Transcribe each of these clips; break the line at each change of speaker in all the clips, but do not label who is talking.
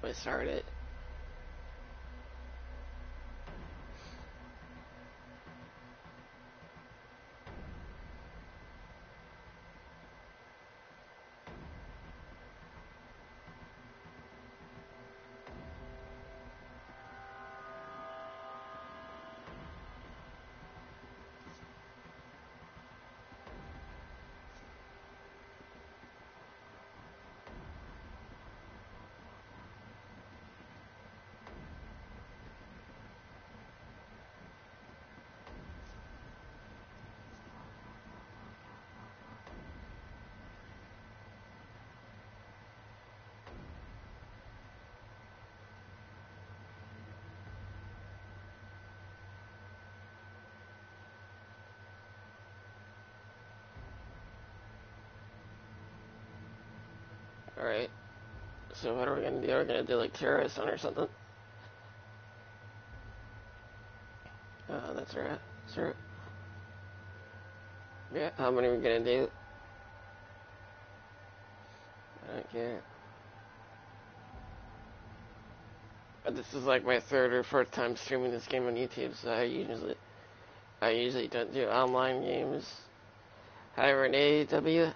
I started. Alright. So what are we gonna do? We're gonna do like terrorist one or something. Oh, that's right. Sure. Yeah, how many are we gonna do? I don't care. But this is like my third or fourth time streaming this game on YouTube, so I usually don't do online games. However, in AEW,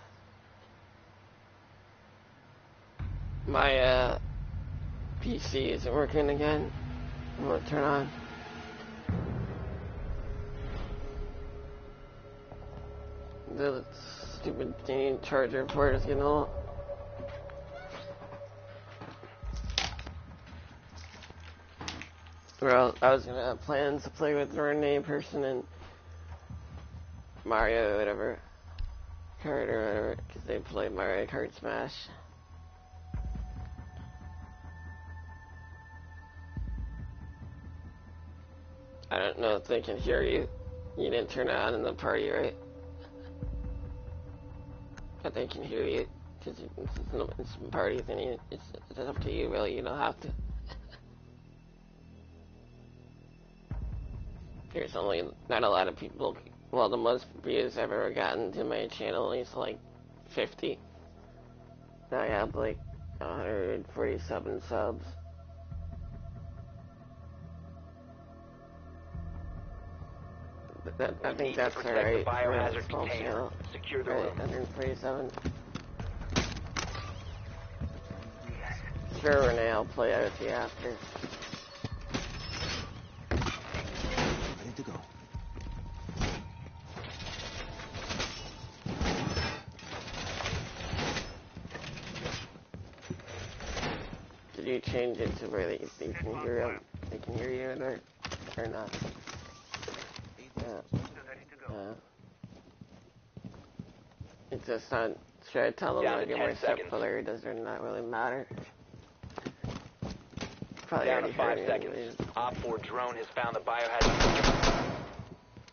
my PC isn't working again. I'm gonna turn on. The stupid dang charger port is getting old. Well, I was gonna have plans to play with Renee person and Mario or whatever. Kart or whatever, because they play Mario Kart Smash. I don't know if they can hear you. You didn't turn it on in the party, right? But they can hear you, because it's a party thing. It's up to you, really. You don't have to. There's only not a lot of people. Well, the most views I've ever gotten to my channel is like 50. Now I have like 147 subs. I think that's alright for a small channel.
Secure the
Right,
room.
147. Sure, Renee, I'll play out with you after.
Ready to go.
Did you change it to where they can hear them? They can hear you or not? Yeah. It's just not. Should I tell them
Down
that
to
my
10 seconds.
stepfather does or not really matter? Probably
Down
already
to 5
heard
seconds.
anyways.
Op 4 drone has found the biohazard.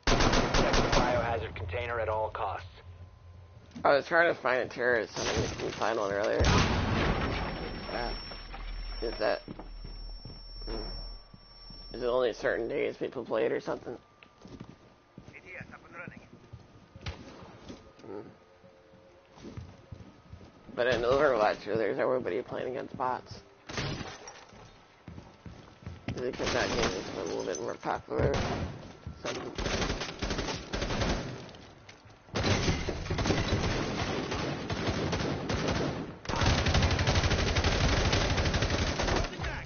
Protect the biohazard container at all costs.
I was trying to find a terrorist and I didn't find one earlier. Is that... Is it only certain days people play it or something? But in Overwatch, there's everybody playing against bots. Because that game is a little bit more popular.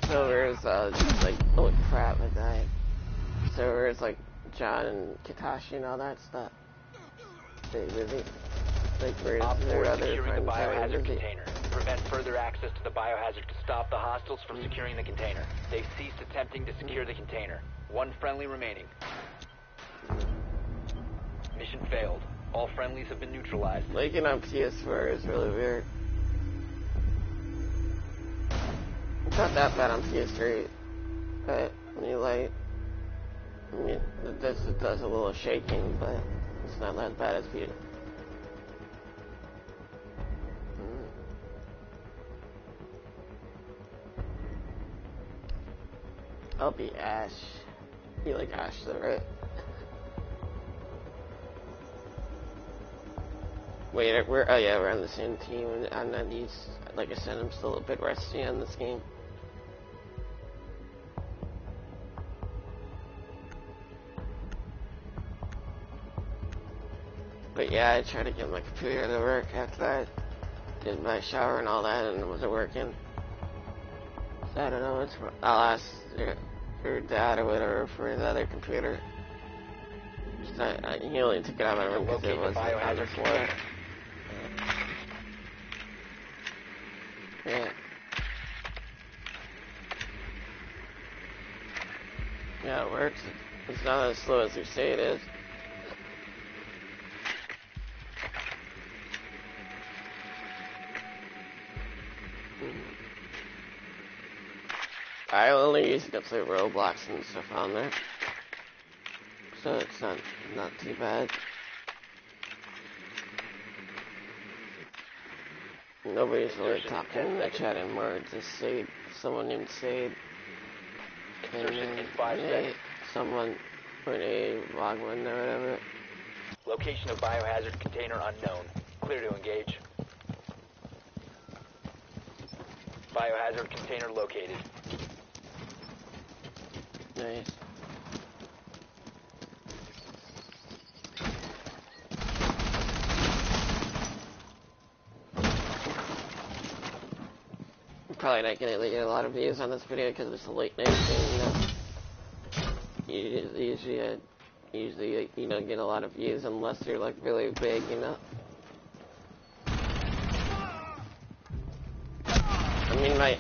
So there's like, oh crap, I died. So there's like John and Katashi and all that stuff. They busy. Like where's
Op 4
their
is
other
securing the
friends that are
biohazard
busy?
container. Prevent further access to the biohazard to stop the hostiles from securing the container. They've ceased attempting to secure the container. One friendly remaining. Mission failed. All friendlies have been neutralized.
Linking on ps4 is really weird. It's not that bad on ps3, but when you light, I mean, this does a little shaking, but it's not that bad as PS. I'll be Ash. You like Ash though, right? Wait, oh yeah, we're on the same team, and I'm not used, like I said, I'm still a bit rusty on this game. But yeah, I tried to get my computer to work after I did my shower and all that, and it wasn't working. So I don't know. I'll ask her dad or whatever for his other computer. He only took it out of my room because it was on the floor. Yeah. Yeah, it works. It's not as slow as you say it is. I only use it to play Roblox and stuff on there, so it's not too bad. Nobody's really talking in the chat anymore. It's just Sade, someone named Sade, and then someone with a Logman or whatever.
Location of biohazard container unknown. Clear to engage. Biohazard container located.
Nice. I'm probably not gonna get a lot of views on this video because it's a late night thing, you know. Usually you don't get a lot of views unless you're like really big, you know. I mean, I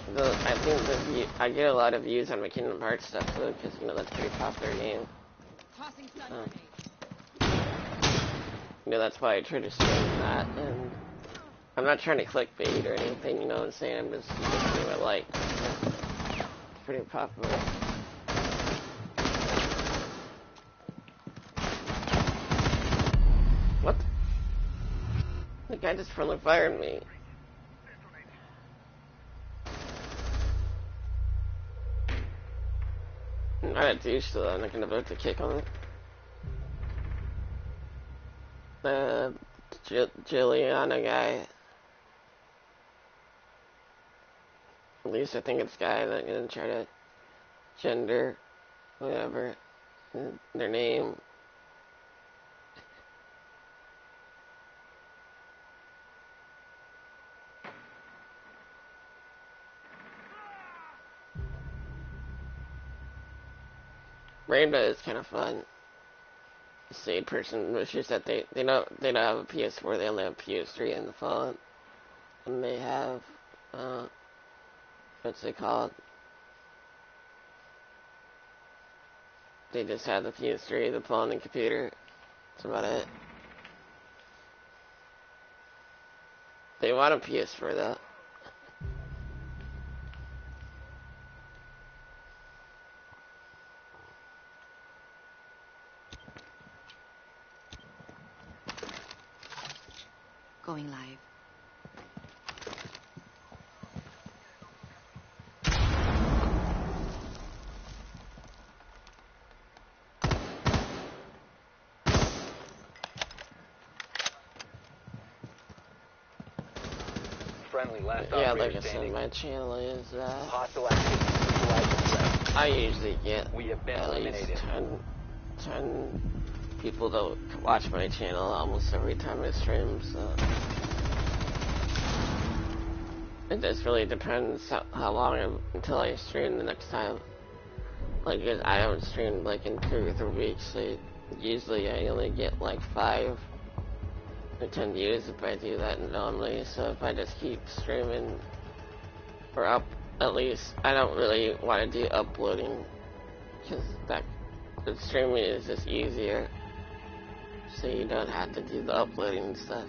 think I get a lot of views on my Kingdom Hearts stuff though, because you know that's a pretty popular game. You know, that's why I try to stream that, and I'm not trying to clickbait or anything, you know what I'm saying? I'm just doing what I like. It's pretty popular. What? The guy just friendly fired me. I'm not a douche, so I'm not gonna vote to kick on it. Juliana guy. At least I think it's guy. I'm not gonna try to gender, whatever, their name. Rainbow is kind of fun. Sade person, which is that they don't have a ps4, they only have ps3 in the phone, and they have what's it called? They just have the ps3, the phone, and computer. That's about it. They want a ps4 though.
Going live.
Friendly, last
Yeah,
operator
like I said,
standing.
my channel is
Hostile activity.
I usually get
We have been
at least
eliminated.
10 people that watch my channel almost every time I stream, so it just really depends how long until I stream the next time. Like, I haven't streamed like in 2 or 3 weeks, so usually I only get like 5 or 10 views if I do that normally. So if I just keep streaming or up, at least I don't really want to do uploading because the streaming is just easier, so you don't have to do the uploading and stuff.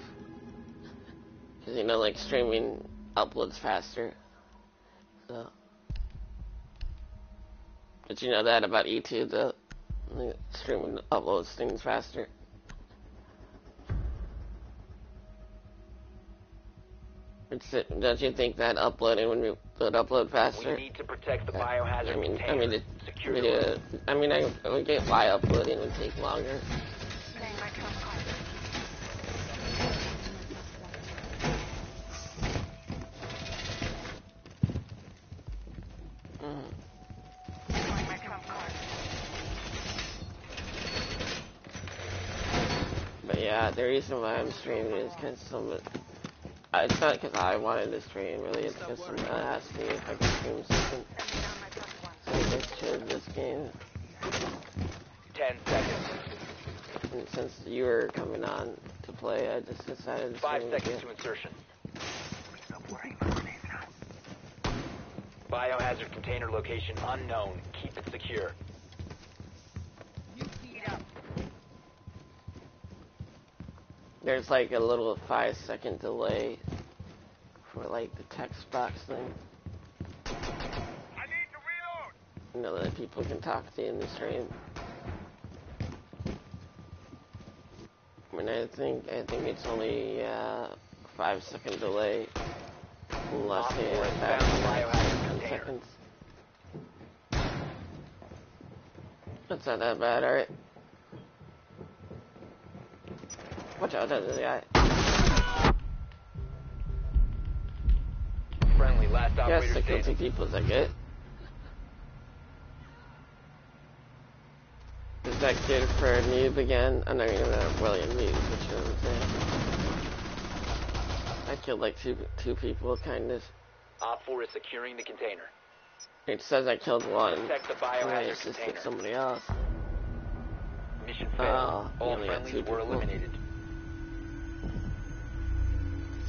Because you know, like streaming uploads faster. So, but you know that about YouTube, though. Streaming uploads things faster. Don't you think that uploading would upload faster?
We need to protect the biohazard container.
I would get why uploading would take longer. But yeah, the reason why I'm streaming is because it's not because I wanted to stream, really, it's because someone asked me if I could stream something. So I just chose this game.
10 seconds.
And since you were coming on to play, I just decided to
5
stream
seconds
it.
to insertion. Biohazard container location unknown. Keep it secure.
There's like a little 5-second delay for like the text box thing.
I need to reload.
You know, that people can talk to you in the stream. I mean, I think it's only 5-second delay, unless
Op
you
4
have
has
that
found
like
biohazard
10
container.
seconds. That's not that bad, alright. Watch out, there's a guy.
Friendly, last
Yes,
operator
the kill 2
standing.
people, is that good? Is that good for a noob again? I'm not even really a noob, but you know what I'm saying. I killed like two people, kind of.
Op 4 is securing the container.
It says I killed one.
Protect the
And I
biohazard
assisted
container.
somebody else.
Mission
Oh,
failed.
you
All
only got 2
friendlies were
people.
eliminated.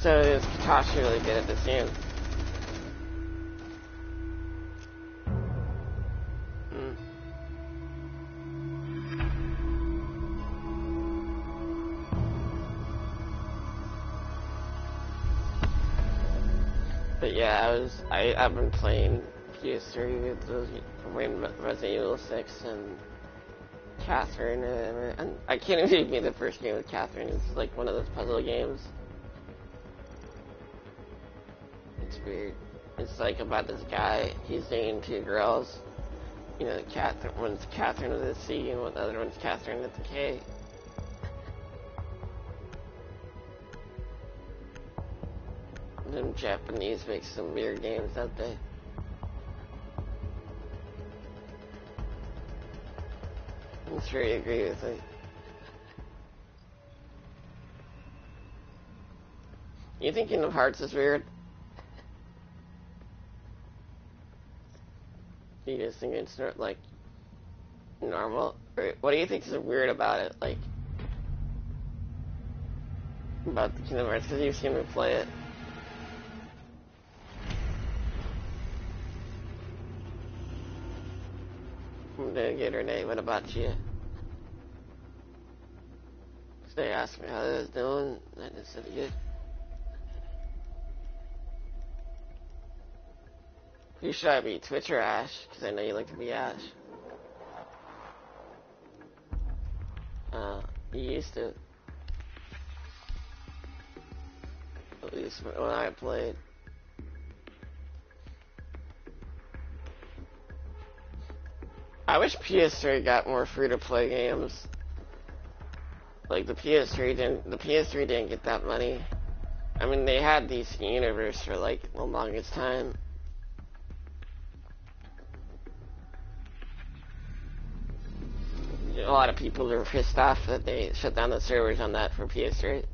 So is Katashi really good at this game? But yeah, I've been playing PS3 with those Resident Evil 6 and Catherine, and I can't even be the first game with Catherine. It's like one of those puzzle games. It's weird. It's like about this guy. He's dating 2 girls. You know, one's Catherine with a C, and the other one's Catherine with a K. Them Japanese make some weird games, don't they? I'm sure you agree with me. You think Kingdom Hearts is weird? You just think it's not, like, normal? Or what do you think is weird about it? Like, about the Kingdom Hearts? Because you've seen me play it. I'm doing good, Renee. What about you? They asked me how I was doing. I just said good. Who should I be, Twitch or Ash? Because I know you like to be Ash. You used to. At least when I played. I wish PS3 got more free-to-play games. Like the PS3 didn't get that money. I mean, they had DC Universe for like the longest time. A lot of people are pissed off that they shut down the servers on that for PS3.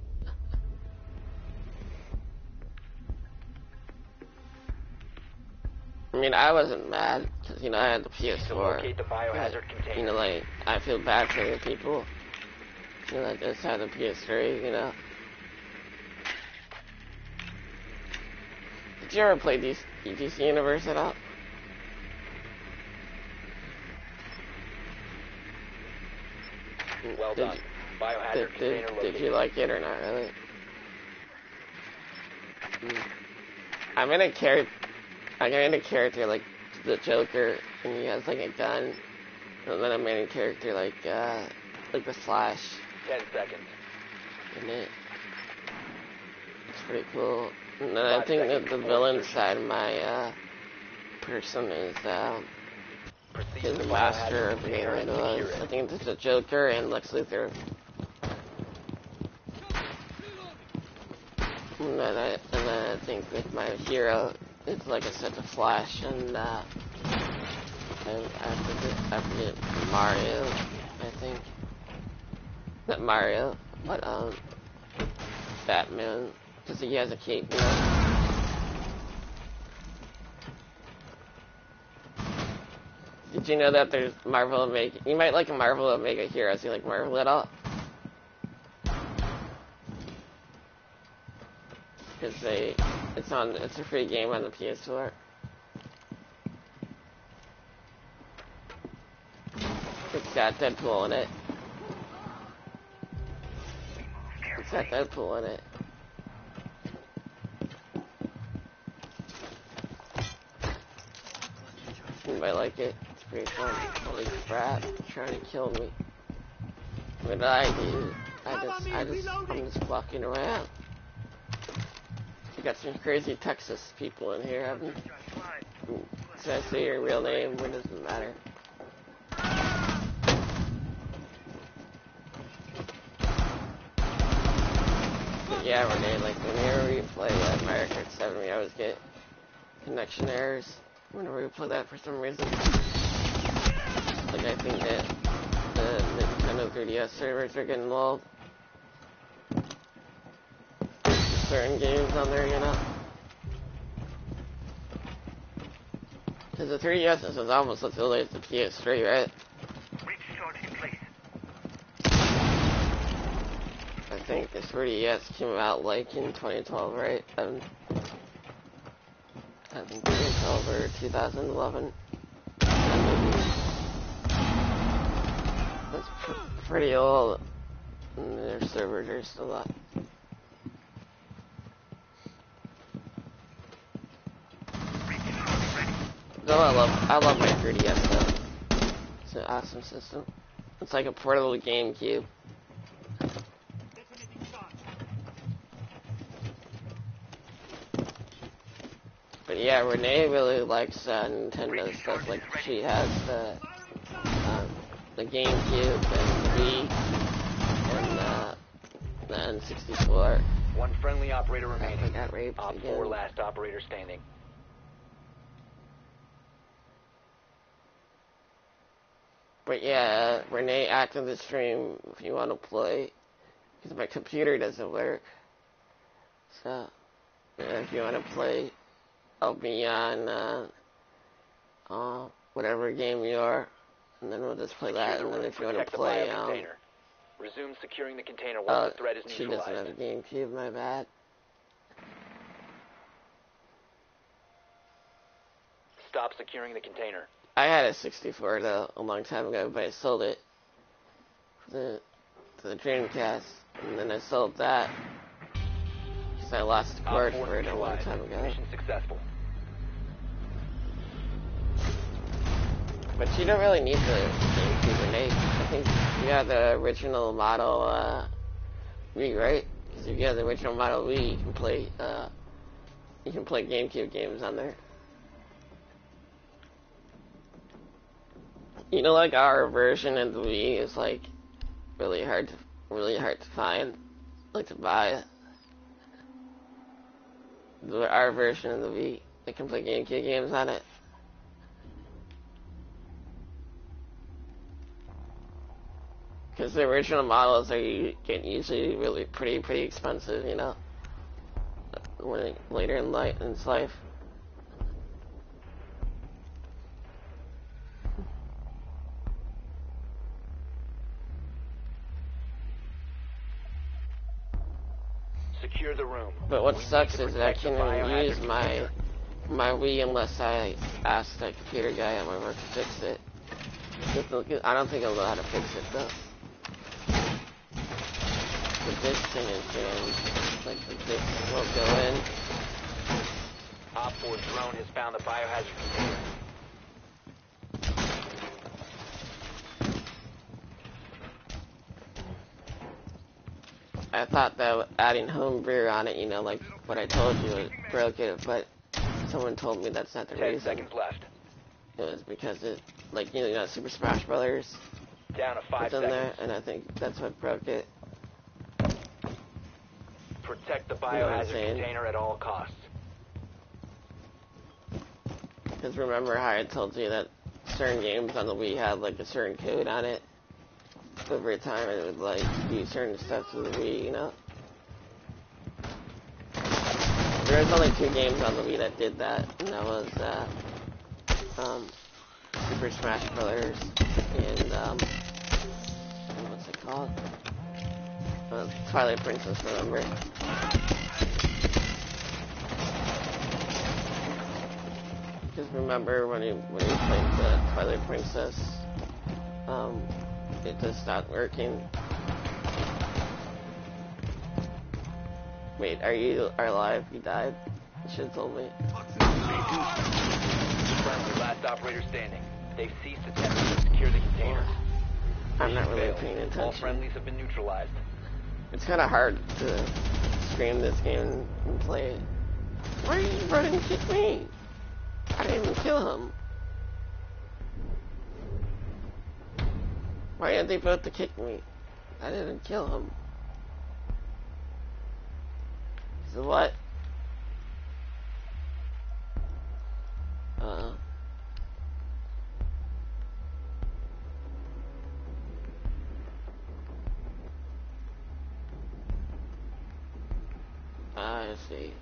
I mean, I wasn't mad, because, you know, I had the PS4.
Locate the biohazard
But,
container.
you know, like, I feel bad for the people, you know, that just had the PS3, you know. Did you ever play DC Universe at all?
Well done. Biohazard container located.
Did you like it or not, really? I'm in a character like the Joker, and he has like a gun, and then I'm in a character like the Flash
10 seconds.
in it. It's pretty cool. And then I
5
think that
seconds
the
before
villain
insertion.
side of my person is
Proceed
his
to the
master
biohazard
of being
container
rid
and
of
secure
us. I
it.
think it's the Joker and Lex Luthor. And then I think with my hero, it's like I said, the Flash, and I forget Mario, I think. Not Mario, But, Batman, because he has a cape, you know? Did you know that there's Marvel Omega? You might like a Marvel Omega Heroes. You like Marvel at all? Because it's a free game on the PS4. It's got Deadpool in it. It's got Deadpool in it. You might like it. It's pretty fun. Holy crap! Trying to kill me. What did I do? I'm just walking around. You got some crazy Texas people in here. Should I say your real name? It doesn't matter. But yeah, Renee, like whenever we play Mario Kart 7, we always get connection errors. Whenever we play that for some reason. Like I think that the Nintendo 3DS servers are getting lulled. Certain games on there, you know? Because the 3DS is almost as old as the PS3, right? I think the 3DS came out like in 2012, right? I think 2012 or 2011. That's pretty old, and their servers are still up. No, I love my 3DS though. It's an awesome system. It's like a portable GameCube. But yeah, Renee really likes Nintendo stuff. Like she has the GameCube and the Wii and the N64.
One friendly operator remaining.
I got raped
Op
again.
4 last operator standing.
But yeah, Renee, after the stream, if you want to play, because my computer doesn't work. So, yeah, if you want to play, I'll be on whatever game you are, and then we'll just play that. And then if you want to play,
resume securing the container once the threat is
she
neutralized.
doesn't have a GameCube, my bad.
Stop securing the container.
I had a 64 though a long time ago, but I sold it to the Dreamcast, and then I sold that because I lost the cord for it a long time ago.
Mission successful.
But you don't really need the GameCube, Renee. I think you have the original model Wii, right? Because if you have the original model Wii, you can play GameCube games on there. You know, like our version of the Wii is like really hard to find, like to buy. Our version of the Wii, they can play GameCube games on it. Because the original models get usually really pretty expensive, you know, later in life.
Secure the room.
But what sucks is that I can't even use my Wii unless I ask the computer guy at my work to fix it. I don't think I'll know how to fix it though. The disc thing is jammed. Like the disc won't go in.
Op 4 drone has found the biohazard container.
I thought that adding homebrew on it, you know, like what I told you, it broke it, but someone told me that's not the
10
reason.
seconds left.
It was because it, like, you know, Super Smash Brothers
Down to 5
was in
seconds.
there, and I think that's what broke it.
Protect the
You know what I'm
biohazard
saying?
container at all costs.
Because remember how I told you that certain games on the Wii had, like, a certain code on it? over time it would like do certain steps of the Wii, you know? There was only 2 games on the Wii that did that, and that was Super Smash Brothers and what's it called? Twilight Princess, remember? Just remember when you played the Twilight Princess, it just stopped working. Wait, are you alive? You died? You should have told me.
Friendly, last operator standing. They've ceased attempting to secure the container.
I'm not really
Failed.
paying
All
attention.
friendlies have been neutralized.
It's kind of hard to stream this game and play it. Why are you running to kick me? I didn't even kill him. Why aren't they both to kick me? I didn't kill him. So what? I see.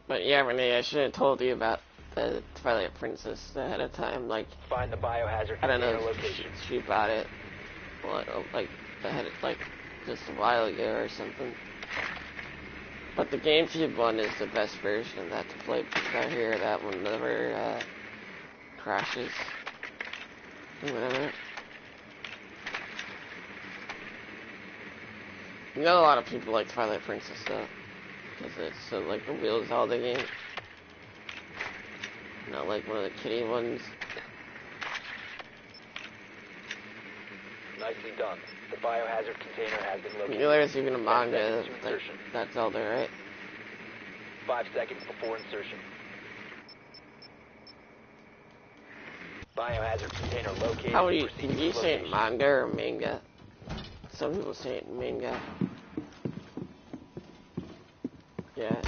But yeah, Renee, I should have told you about the Twilight Princess ahead of time. Like,
Find the biohazard
I don't
container
know,
location.
she bought it, like just a while ago or something. But the GameCube one is the best version of that to play, because I hear that one never crashes or whatever. You know, a lot of people like Twilight Princess though, because it's so like the Wheel Zelda game, not like one of the kiddie ones.
Nicely done. The biohazard container has been located.
You know, there's even a
10
manga
seconds to
like
insertion.
that's Zelda, right?
5 seconds before insertion. Biohazard container located.
How would you,
Proceed
did
to
you say it
location.
manga or manga? Some people say it manga. Yeah.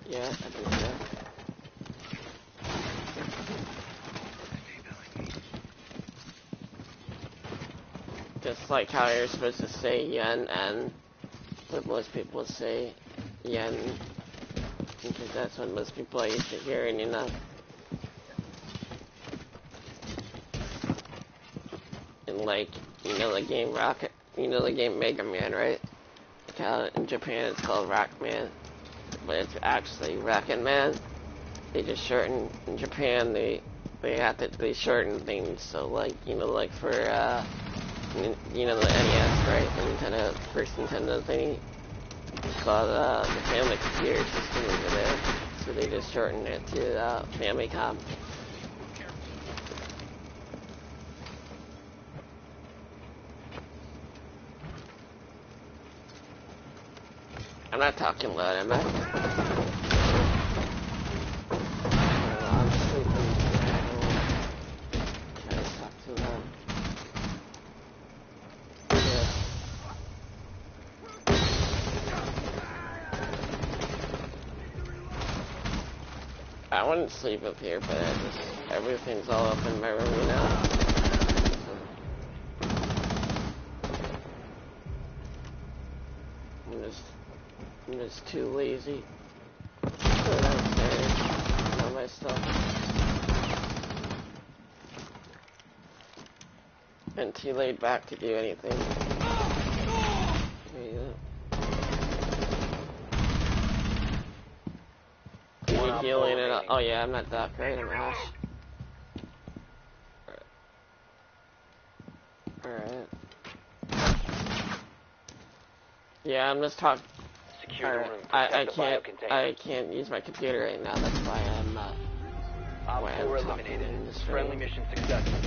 Yeah, I think so. Just like how you're supposed to say yen and, but most people say yen, because that's what most people are used to hearing, you know. And like, you know the game Rocket, you know the game Mega Man, right? In Japan it's called Rockman, but it's actually Rocket Man. They just shorten, in Japan they shorten things, so like, you know, like for, you know the NES, right? The Nintendo, first Nintendo thingy. It's called, the Family Computer System over there. So they just shortened it to, Famicom. I'm not talking loud, am I? I'm sleeping. Try to talk too loud. Yeah. I wouldn't sleep up here, but everything's all up in my room now. I'm just too lazy to go downstairs and all my stuff. And too laid back to do anything. There you go. Are you healing it up? Oh yeah, I'm not Doc, right? I'm Ash. Alright. Yeah, I'm just talking.
Secure the room.
I
Protect the biocontainer.
can't use my computer right now. That's why I'm
Op
why
4
I'm talking
eliminated.
in this
Friendly
room.
mission successful.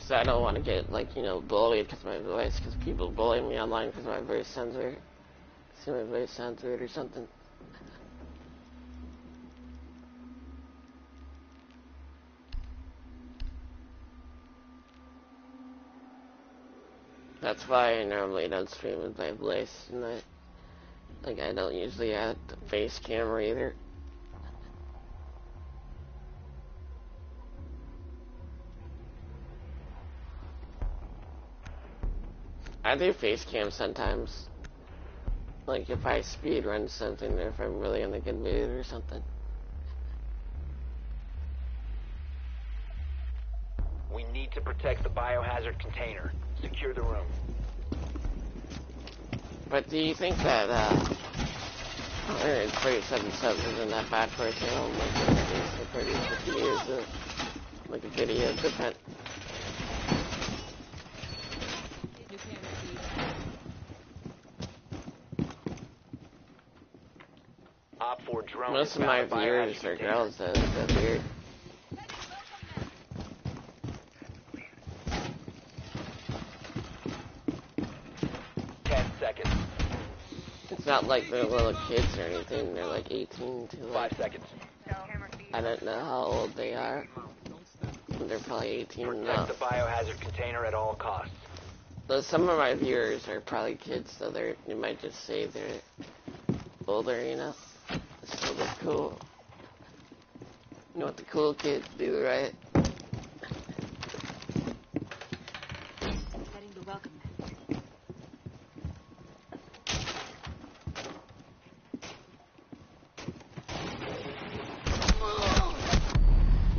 So I don't want to get like, you know, bullied because my voice, because people bully me online because my voice sounds weird. See my voice sounds weird or something. That's why I normally don't stream with my voice, and I don't usually add the face camera either. I do face cam sometimes. Like if I speed run something or if I'm really in a good mood or something.
We need to protect the biohazard container. Secure the room.
But do you think that 147 subs isn't that bad for a channel? Like for 30, 50 years of like a video depend.
Op 4 drone.
Most of my viewers are girls, though. That's weird. It's not like they're little kids or anything. They're like 18 to like...
5 seconds.
I don't know how old they are. They're probably 18
Protect
now.
the biohazard container at all costs.
Though some of my viewers are probably kids, so you might just say they're older, you know? So they're cool. You know what the cool kids do, right?
Setting the welcome mat.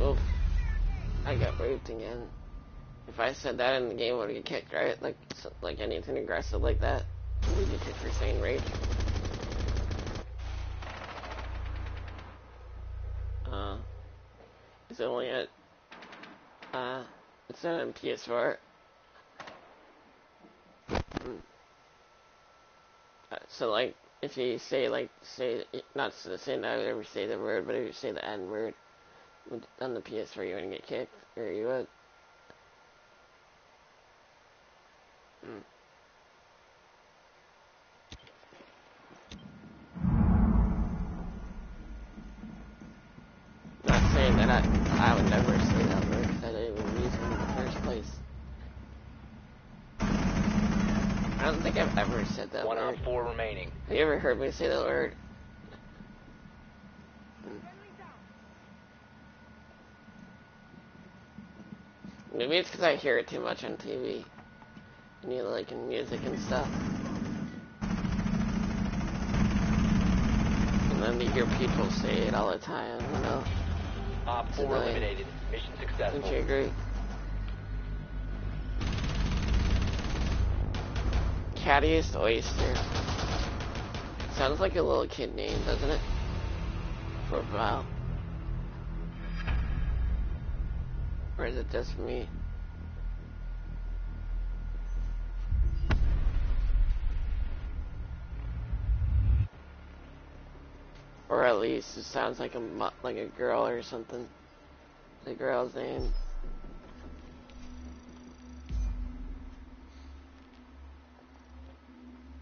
Oof. I got raped again. If I said that in the game, I would get kicked, right? Like anything aggressive like that, we get kicked for saying rape. It's only at, it's not on ps4. So like, if you say not to say not ever say the word, but if you say the N word on the ps4, you wouldn't get kicked, or you would. Not saying that I would never say that word, because I didn't even use it in the first place. I don't think I've ever said that
One
word.
Op 4 remaining.
Have you ever heard me say that word? Maybe it's because I hear it too much on TV. And you like in music and stuff. And then you hear people say it all the time, you know?
Op 4 eliminated. Mission successful.
Don't you agree? Cattiest Oyster. Sounds like a little kid name, doesn't it? Profile. Or is it just me? Or at least it sounds like a girl or something. The girl's name.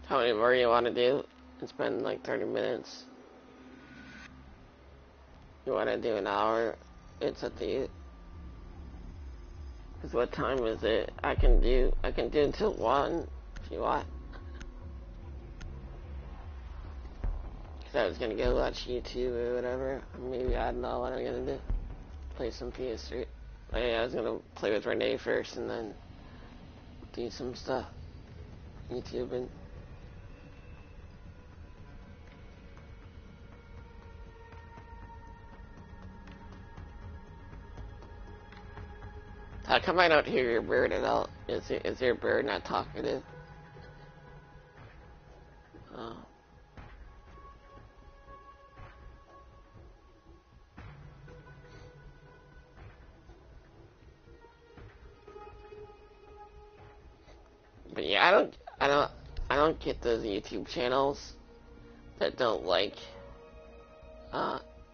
How many more you want to do? It's been like 30 minutes. You want to do an hour? It's up to you. Cause what time is it? I can do until 1 if you want. Cause I was gonna go watch YouTube or whatever. Or maybe I don't know what I'm gonna do. Play some PS3. Oh, yeah, I was gonna play with Renee first and then do some stuff. YouTubing. How come I don't hear your bird at all? Is your bird not talkative? Oh. But yeah, I don't get those YouTube channels that don't like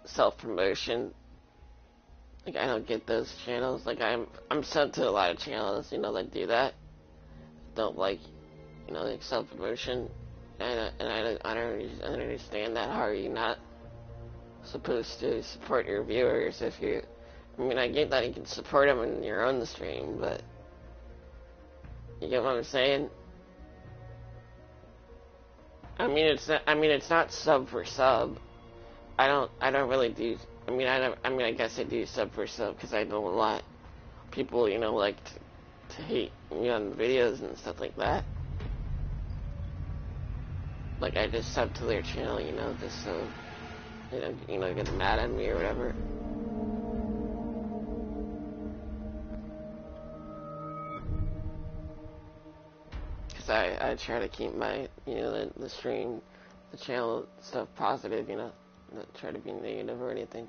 self-promotion. Like, I don't get those channels. Like, I'm sent to a lot of channels, you know, that do that. Don't like, you know, like self-promotion. I don't understand that. How are you not supposed to support your viewers if you? I mean, I get that you can support them when you're on the stream, but you get what I'm saying? I mean, it's not sub for sub. I don't really do. I guess I do sub for sub because I know a lot of people, you know, like to hate me on videos and stuff like that. Like, I just sub to their channel, you know, just so, get mad at me or whatever. Because I try to keep my, the stream, the channel stuff positive, not try to be negative or anything.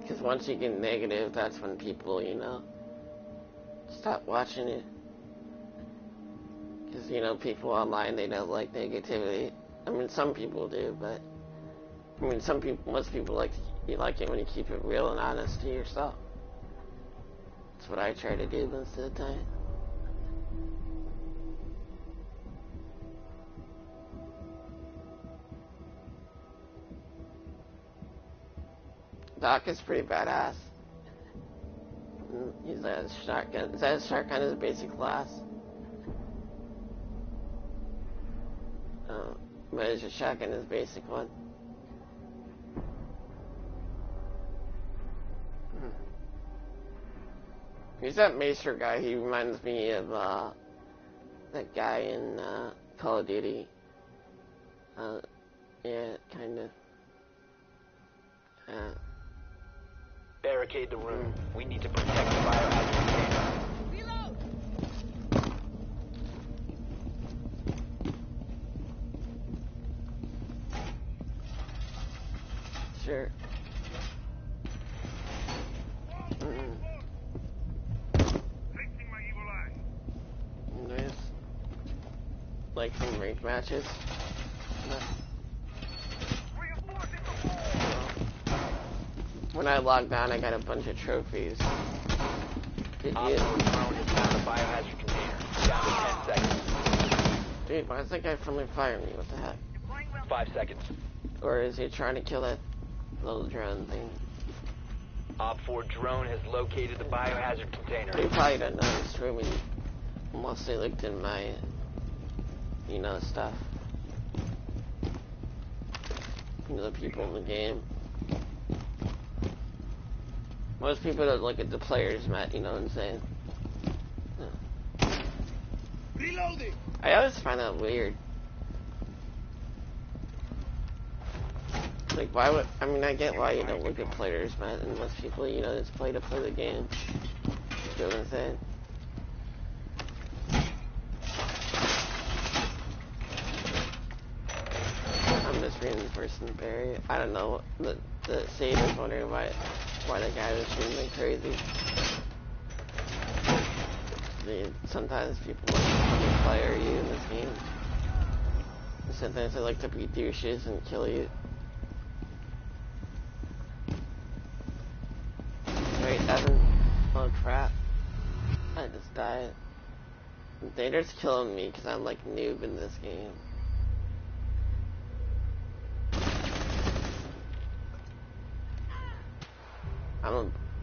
Because once you get negative, that's when people, stop watching it. Because, people online, they don't like negativity. I mean, some people do, but, most people like it when you keep it real and honest to yourself. That's what I try to do most of the time. Doc is pretty badass. He's a shotgun. Is that a shotgun as a basic class? Oh, but is your shotgun his basic one? Who's that Maester guy? He reminds me of that guy in Call of Duty. Yeah, kind of.
Barricade the room. We need to protect the biohazard container.
Reload!
Sure.
Placing my evil eye.
Nice. Like some ranked matches. No.
Reinforcing the wall.
When I logged on, I got a bunch of trophies. Did
Op
you?
4 drone has found the biohazard container. Down to 10 seconds.
Dude, why is that guy friendly firing me? What the heck?
5 seconds.
Or is he trying to kill that little drone thing?
Op 4 drone has located the biohazard
He
container.
probably doesn't know this room unless they looked in my, stuff. The people in the game. Most people don't look at the players, Matt, you know what I'm saying?
Reloading.
I always find that weird. Like, why would... I get why you don't look at players, Matt, and most people, just play to play the game. You know what I'm saying? I'm just reinforcing Barry. I don't know. The Sage is wondering why the guy was shooting like crazy. Sometimes people like to fire you in this game. Sometimes they like to be douches and kill you. Wait, Evan. Oh crap. I just died. They're just killing me because I'm like noob in this game.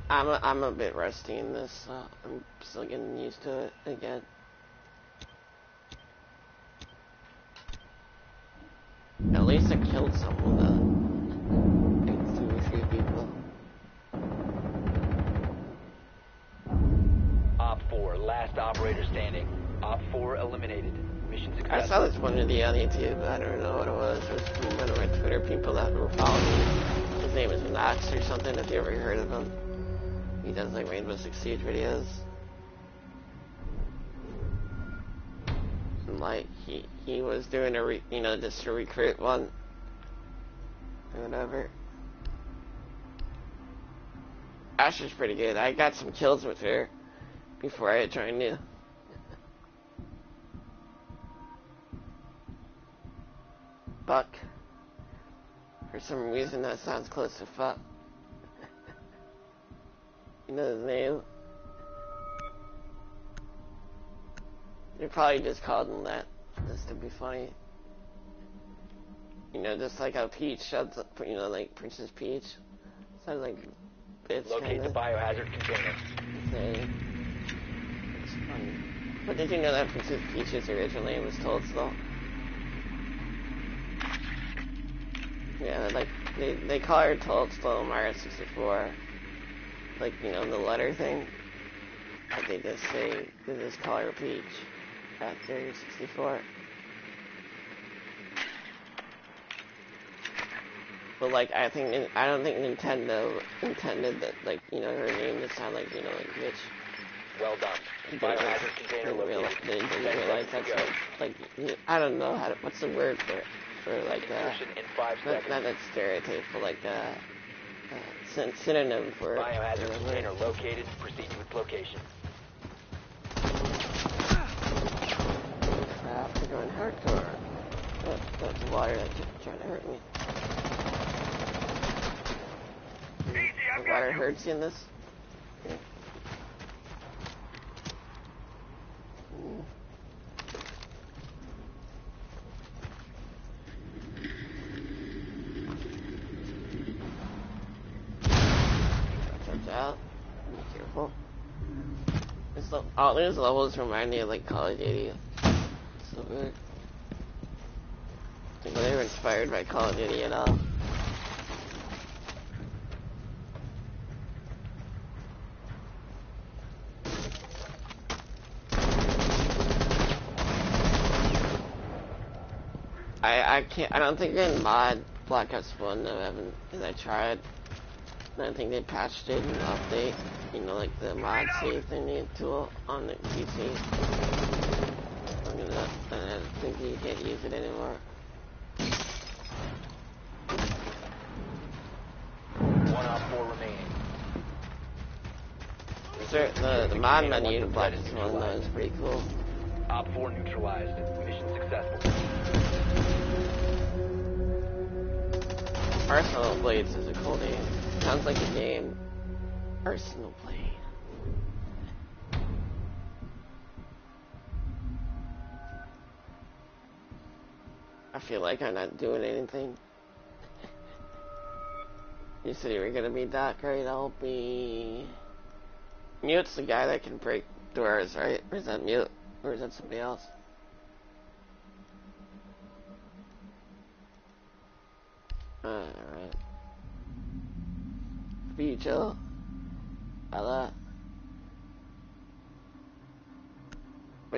I'm a bit rusty in this, so I'm still getting used to it again. At least I killed someone though. It's 2 or 3 people.
Op 4, last operator standing. Op 4 eliminated. Mission
I
successful.
saw this one video on YouTube, I don't know what it was. It was from one of my Twitter people that were following me. His name is Knox or something, if you ever heard of him. He does like Rainbow6siege videos. And like, he was doing just a recruit one. Or whatever. Asher's pretty good. I got some kills with her before I joined you. Buck. For some reason that sounds close to fuck. You know his name? They probably just called him that, just to be funny. You know, just like how Peach shuts up, you know, like Princess Peach. Sounds like bitch.
Locate the biohazard container.
It's funny. But did you know that Princess Peach's original name was Toadstool? Yeah, like, they call her Toadstool Mario 64. Like, you know, the letter thing. But they just call her Peach after 64. But like, I don't think Nintendo intended that, like, you know, her name to sound like, you know, like bitch.
Well done. Biohazard container located.
They didn't realize that's like, I don't know what's the word for like
in 5 seconds.
not that stereotype, but like synonym for
Biohazard container located. Proceed to its location.
Crap, they're going hardcore. That's water that's trying to hurt me.
Easy, I've
The
got
water
you.
hurts you in this? Watch out. Be careful. All these levels remind me of like Call of Duty. So good. I think they were inspired by Call of Duty at all. I don't think they mod Black Ops 1 though, because I tried. I don't think they patched it in the update. You know, like the mod save thingy tool on the PC. I don't think you can't use it anymore.
One op 4 remaining.
Sure, the mod menu to Black Ops 1 though is pretty cool.
Op 4 neutralized. Mission successful.
Arsenal Blades is a cool name. Sounds like a game. Arsenal Blade. I feel like I'm not doing anything. You said you were gonna be Doc, right? I'll be... Mute's the guy that can break doors, right? Or is that Mute? Or is that somebody else? Alright. Be chill. But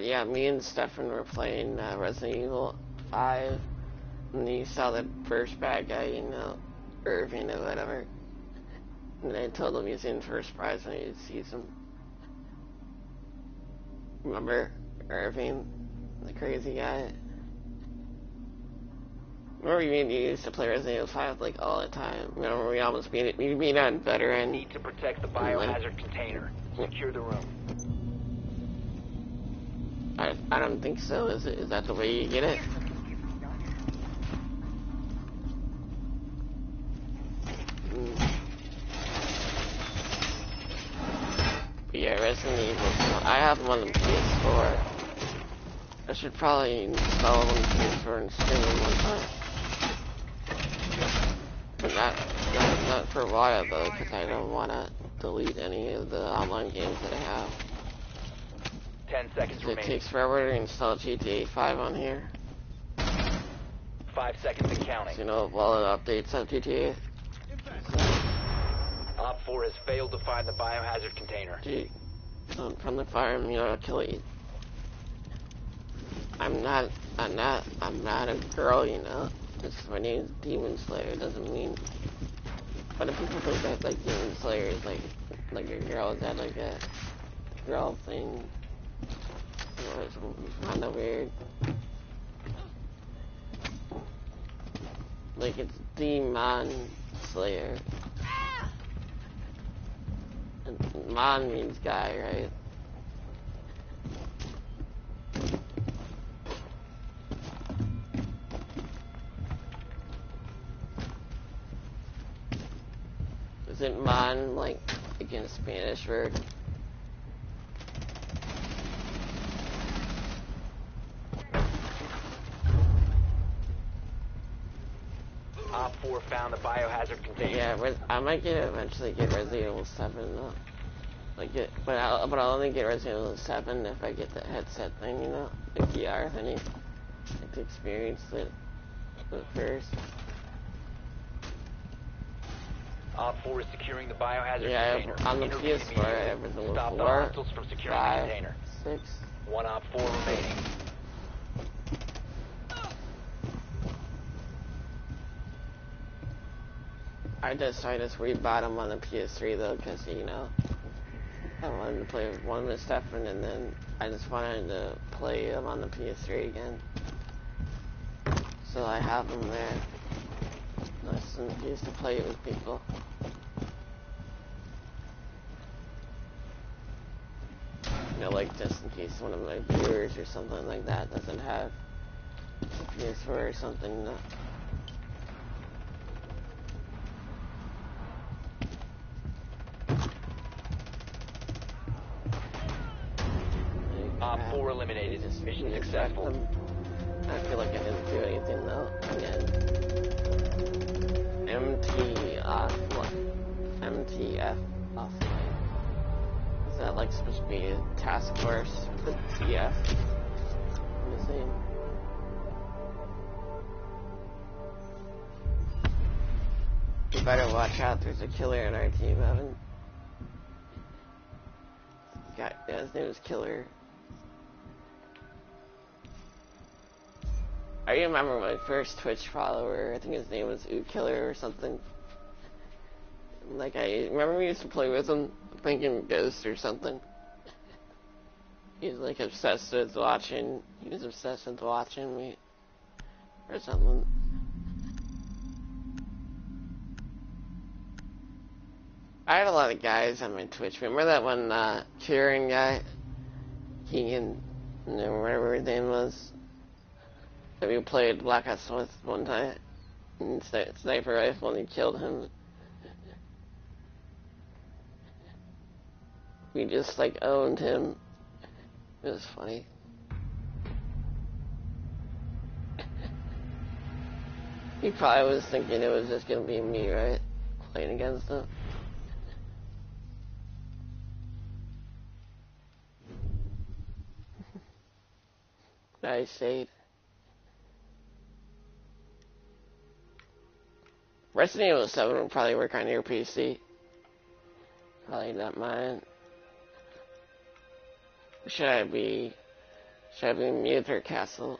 yeah, me and Stefan were playing Resident Evil 5, and you saw the first bad guy, you know, Irving or whatever. And I told him he's in first prize when he sees him. Remember Irving, the crazy guy? Remember you used to play Resident Evil 5 like all the time? Remember we almost beat it? We beat on veteran.
Need to protect the biohazard container. Secure the room.
I don't think so. Is that the way you get it? But yeah, Resident Evil. I have them on the ps4. I should probably install them on the ps4 and stream them one time. But not for a while though, because I don't want to delete any of the online games that I have.
10 seconds
It
remaining.
takes forever to install GTA 5 on here.
5 seconds and counting.
So, you know, of all the updates on GTA.
Op 4 has failed to find the biohazard container.
Gee, from the farm, you know, I'll kill you. I'm not a girl, you know. Just my name's Demon Slayer doesn't mean. But if people think that like Demon Slayer is like a girl, is that like a girl thing? You know, it's kind of weird. Like it's Demon Slayer. And Mon means guy, right? Isn't Mon like a Spanish word?
4 found the biohazard container.
Yeah, I might eventually get Resident Evil 7 though. But I'll only get Resident Evil 7 if I get the headset thing, you know, the VR thingy, to experience it first.
Op 4 is securing the biohazard container.
On the
Intervene
PS4,
immediately.
everything was
Stop the
4,
hostiles from securing
5,
the container.
6.
1 Op 4 remaining.
I just rebought them on the PS3 though, because you know I wanted to play one with Stefan, and then I just wanted to play them on the PS3 again. So I have them there. Nice and used to play it with people. You know, like just in case one of my viewers or something like that doesn't have a PS4 or something. You know.
Op 4 eliminated. Mission successful.
I feel like I didn't do anything though. Again. MTF offline. Is that like supposed to be a task force with TF? The same. You better watch out, there's a killer in our team, Evan. Yeah, his name is Killer. I remember my first Twitch follower, I think his name was Killer or something. Like, I remember we used to play with him, thinking Ghost or something. He was like obsessed with watching, me or something. I had a lot of guys on my Twitch. Remember that one Kieran guy? Keegan, whatever his name was? That we played Black Ops with one time. And sniper rifle, and he killed him. We just like owned him. It was funny. He probably was thinking it was just gonna be me, right? Playing against him. Nice shade. Resident Evil 7 will probably work on your PC. Probably not mine. Should I be mute or castle?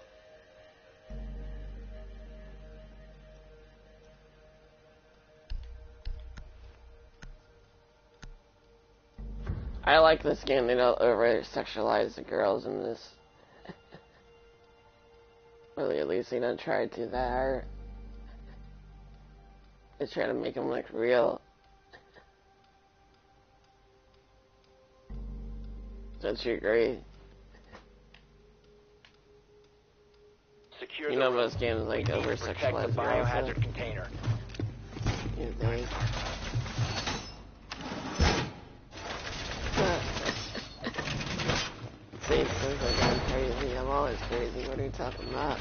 I like this game. They don't over-sexualize the girls in this. Really, at least they don't try to that hard. They try to make them look real. Don't you agree?
Secure
You know most games like over-sexualize
the
girls.
biohazard container.
You think? See, it seems like I'm crazy. I'm always crazy. What are you talking about?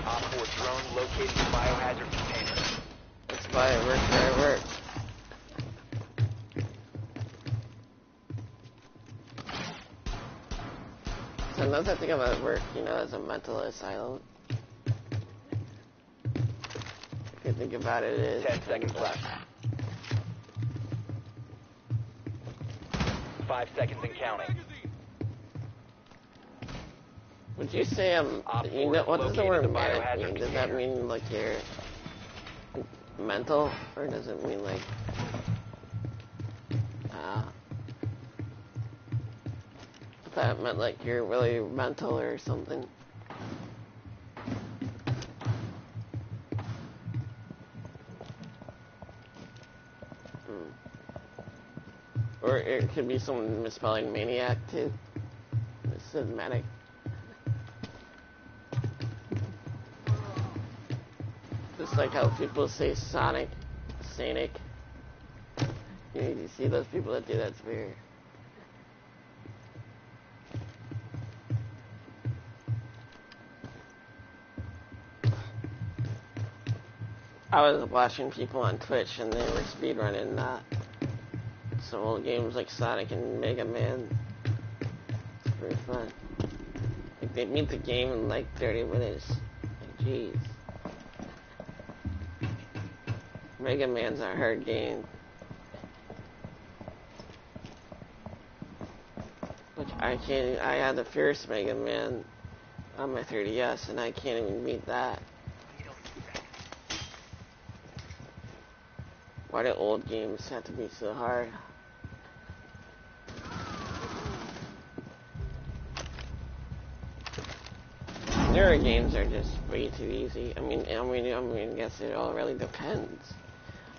Op 4 drone located the biohazard container.
That's why I work where I work. So another thing about work, you know, as a mental asylum. If you think about it, it is.
10 seconds left. 5 seconds and counting.
Would you say you know, what does the word manic mean? Does that mean like you're mental, or does it mean like that meant like you're really mental or something? Or it could be someone misspelling maniac too. It said manic. Just like how people say Sonic. You see those people that do that, it's weird. I was watching people on Twitch and they were speedrunning some old games like Sonic and Mega Man. It's pretty fun. Like they beat the game in like 30 minutes. Like, jeez. Mega Man's a hard game. Which I had the first Mega Man on my 3DS and I can't even beat that. Why do old games have to be so hard? Newer games are just way too easy. I mean, I guess it all really depends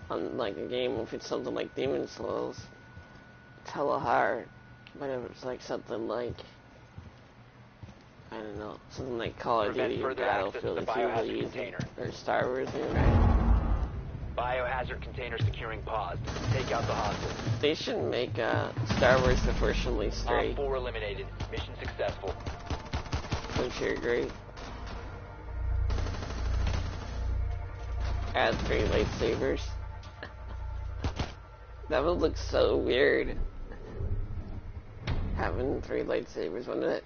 on like a game. If it's something like Demon's Souls, it's hella hard. But if it's like something like, I don't know, something like Call of Duty or Battlefield, it's usually easy. Or Star Wars, right?
Biohazard container securing paused. Take out the hostile.
They should make Star Wars proportionally straight.
Op 4 eliminated. Mission successful.
Don't you agree? Add 3 lightsabers. That would look so weird. Having 3 lightsabers, wouldn't it?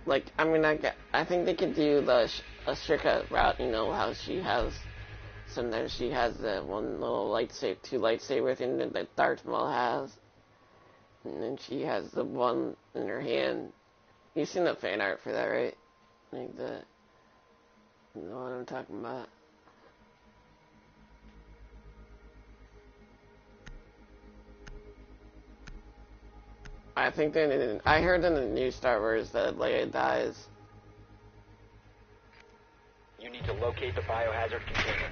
Like, I mean, I think they could do the Ashrika route, you know, how she has, sometimes she has that one little lightsaber, 2 lightsaber thing that Darth Maul has. And then she has the one in her hand. You've seen the fan art for that, right? Like you know what I'm talking about? I think I heard in the new Star Wars that Leia dies.
You need to locate the biohazard container.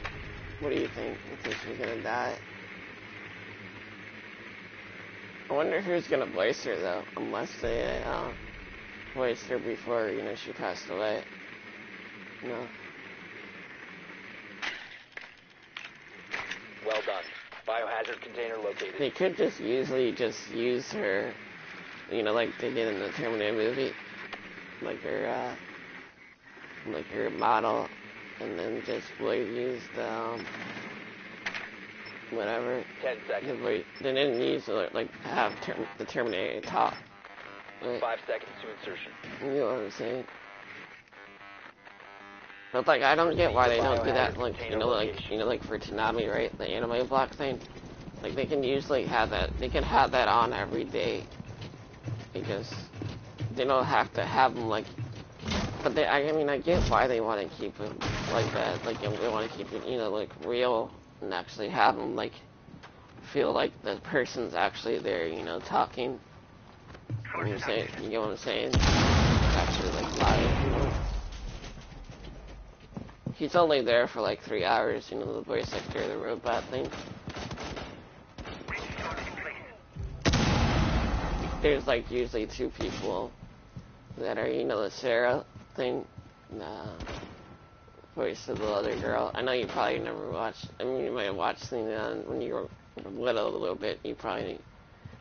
What do you think? You think she's gonna die? I wonder who's gonna voice her though, unless they voiced her before, you know, she passed away. No.
Well done. Biohazard container located.
They could just use her, you know, like they did in the Terminator movie, like her model, and then just use the whatever.
10 seconds.
They didn't use like have the Terminator talk. Right?
5 seconds to insertion.
You know what I'm saying? But like, I don't get why they don't do that. Like, you know, like for Tanami, right? The anime block thing. Like they can usually have that. They can have that on every day. Because they don't have to have them like. But I mean, I get why they want to keep it like that. Like they want to keep it, you know, like real and actually have them like feel like the person's actually there, you know, talking. You know what I'm saying? You get what I'm saying? Actually, like live, you know. He's only there for like 3 hours, you know, the voice actor, the robot thing. There's like usually 2 people that are, you know, the Sarah thing, voice of the other girl. I know you probably never watched, I mean, you might have watched things when you were little a little bit. You probably,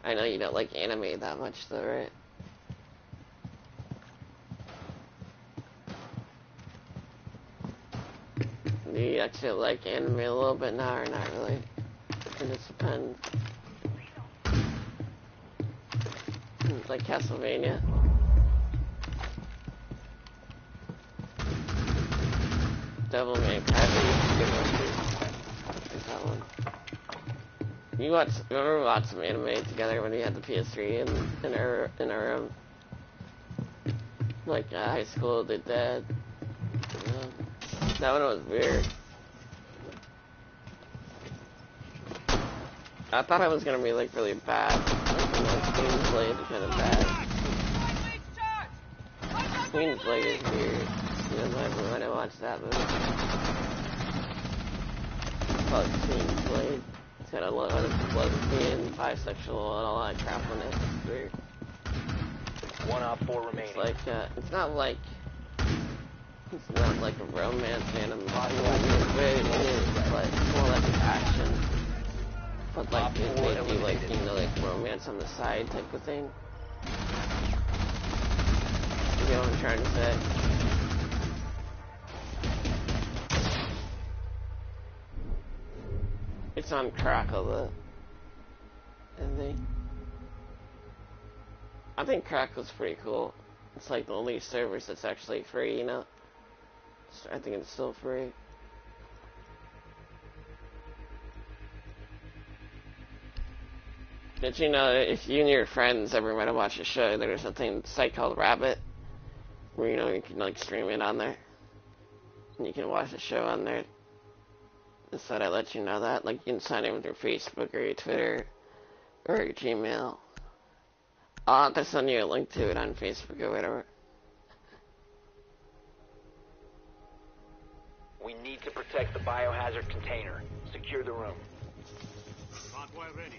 I know you don't like anime that much though, right? Do you actually like anime a little bit now or not really? It just depends. Like Castlevania. Devil May Cry, good one too. Like that one. You remember we watched some anime together when we had the PS3 in our room? Like high school, the Dead. You know? That one was weird. I thought it was gonna be like really bad. Like Queen's is kind of bad. Queen's is weird. You know, when I watched that movie. It's called Queen's Blade. It's got a lot of lesbian, bisexual, and all that crap on it. It's weird.
1 Op 4 remaining.
It's like, it's not like a romance anime. It is, but it's more like an action. But like, it may be like, you know, like romance on the side type of thing. You know what I'm trying to say? It's on Crackle, though. I think Crackle's pretty cool. It's like the only service that's actually free, you know? So I think it's still free. Did you know if you and your friends ever want to watch a show, there's a site called Rabbit, where you know you can like stream it on there, and you can watch a show on there. So I let you know that, like you can sign in with your Facebook or your Twitter or your Gmail. I'll have to send you a link to it on Facebook or whatever.
We need to protect the biohazard container. Secure the room.
Convoy ready.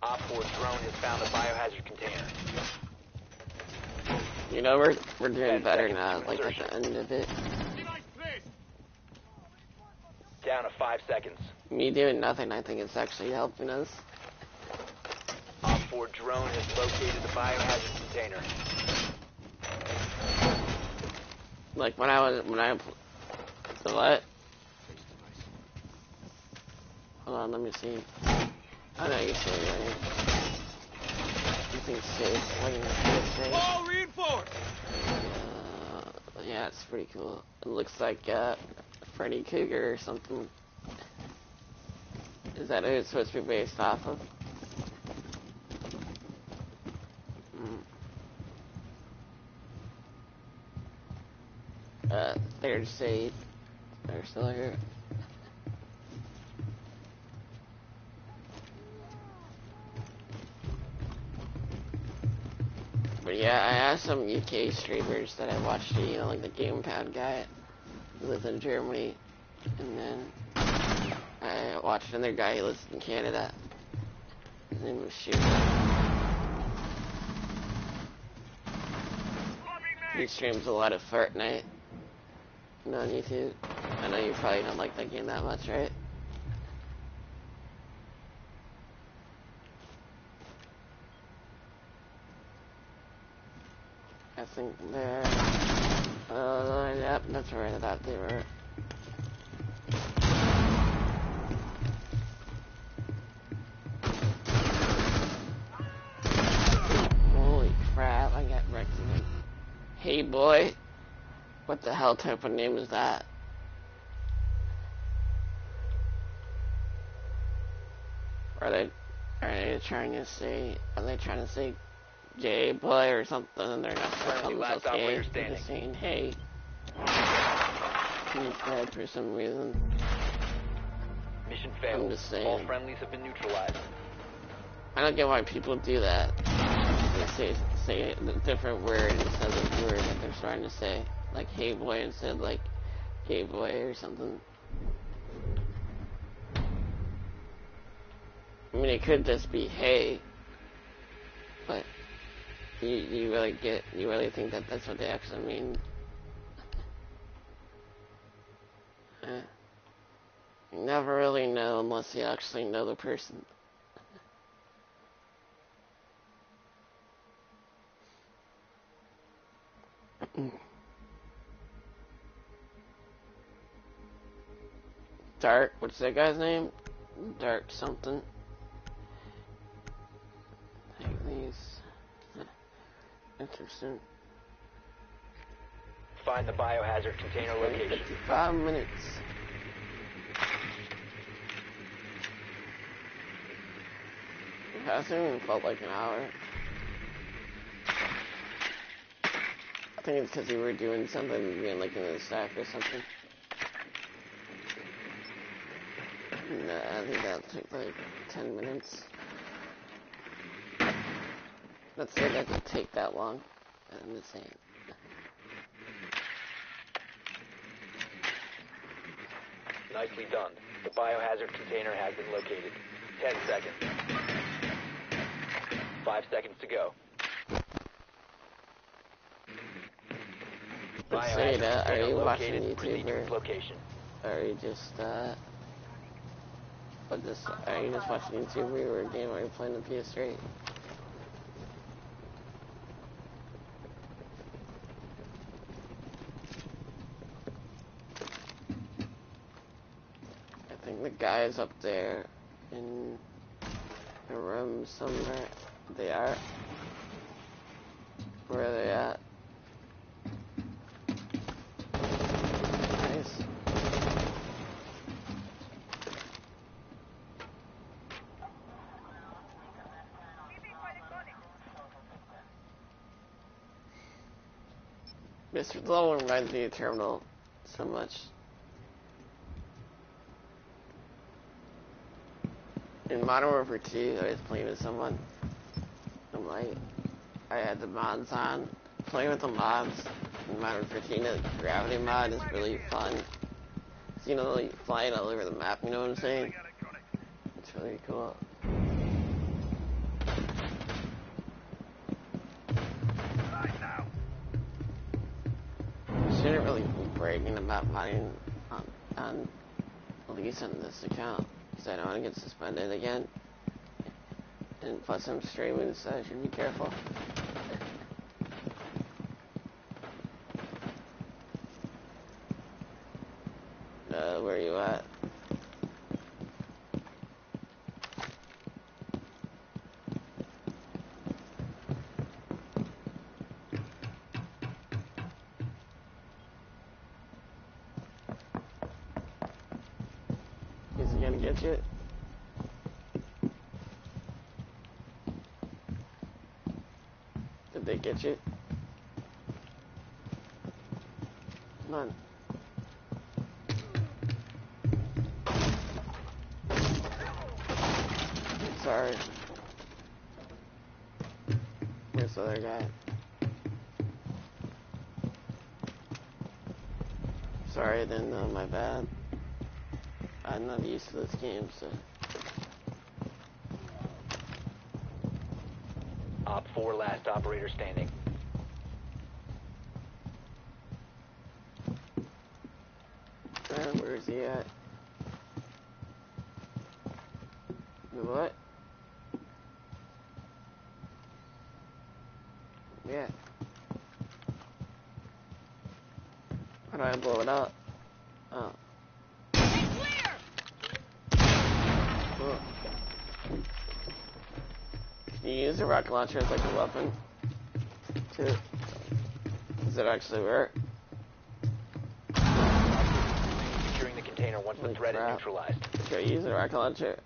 Op 4 drone has found the biohazard container.
You know, we're doing better now, like at the end of it.
Down to 5 seconds.
Me doing nothing, I think it's actually helping us.
Op 4 drone has located the biohazard container.
Like when I the what? Hold on, let me see. I know you're saying right. You think safe? What do you think safe?
All reinforced.
Yeah, it's pretty cool. It looks like Freddy Cougar or something. Is that who it's supposed to be based off of? Third state. They're still here. But yeah, I asked some UK streamers that I watched, you know, like the Gamepad guy who lives in Germany, and then I watched another guy who lives in Canada. His name was Shoot. He streams a lot of Fortnite on YouTube. I know you probably don't like that game that much, right? I think they're... yep, that's right, I thought they were. Holy crap, I got wrecked again. Hey boy, what the hell type of name is that? Are they trying to say gay boy or something, and they're not calling themselves gay, they're just saying hey. He's dead for some reason.
Mission failed.
I'm just saying.
All friendlies have been neutralized.
I don't get why people do that. They say a different word instead of the word that they're trying to say. Like hey boy instead of like gay boy or something. I mean, it could just be hey, but you really think that that's what they actually mean? You never really know unless you actually know the person. Dark, what's that guy's name? Dark something. Take these. Interesting.
Find the biohazard container location.
55 minutes. It hasn't even felt like an hour. I think it's because we were doing something, being like in the stack or something. No, I think that'll take like 10 minutes. Let's say that could take that long. I'm just saying.
Nicely done. The biohazard container has been located. 10 seconds. 5 seconds to go.
Let's say
Biohazard
that, are
container
you watching
located. Proceed to
YouTube
its location.
or are you just, are you just watching YouTube or a game? Are you playing the PS3? I think the guy's up there in a room somewhere. They are. Where are they at? Nice. This level reminds me of Terminal so much. In Modern Warfare 2, I was playing with someone. I'm like, I had the mods on. Playing with the mods in Modern 15, the gravity mod is really fun. So, you know, like flying all over the map, you know what I'm saying? It's really cool. Shouldn't really be bragging about modding on at least on this account, because I don't want to get suspended again. And plus I'm streaming, so I should be careful. Where are you at? Is he gonna get you? Did they get you? Come on. Sorry. Where's the other guy? Sorry, I didn't know, my bad. I'm not used to this game, so...
Op 4, last operator standing.
Where is he at? What? Yeah. How do I blow it up? Oh. Cool. Can you use a rocket launcher as like a weapon? Too. Does it actually work?
Securing the container once the threat is neutralized.
Should I use a rocket launcher?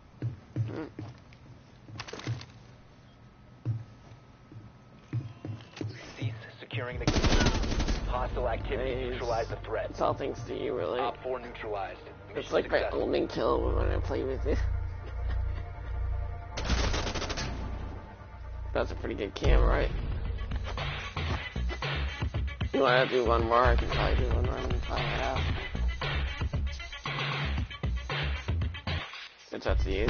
Cease securing the container. Hostile activity
Nice.
neutralize the threat.
It's all thanks to you, really.
Op 4 neutralized.
It's
Mission
like my
successful.
only kill when I play with you. That's a pretty good cam, right? You wanna do one more? I can probably do one more and find it out. It's up to you.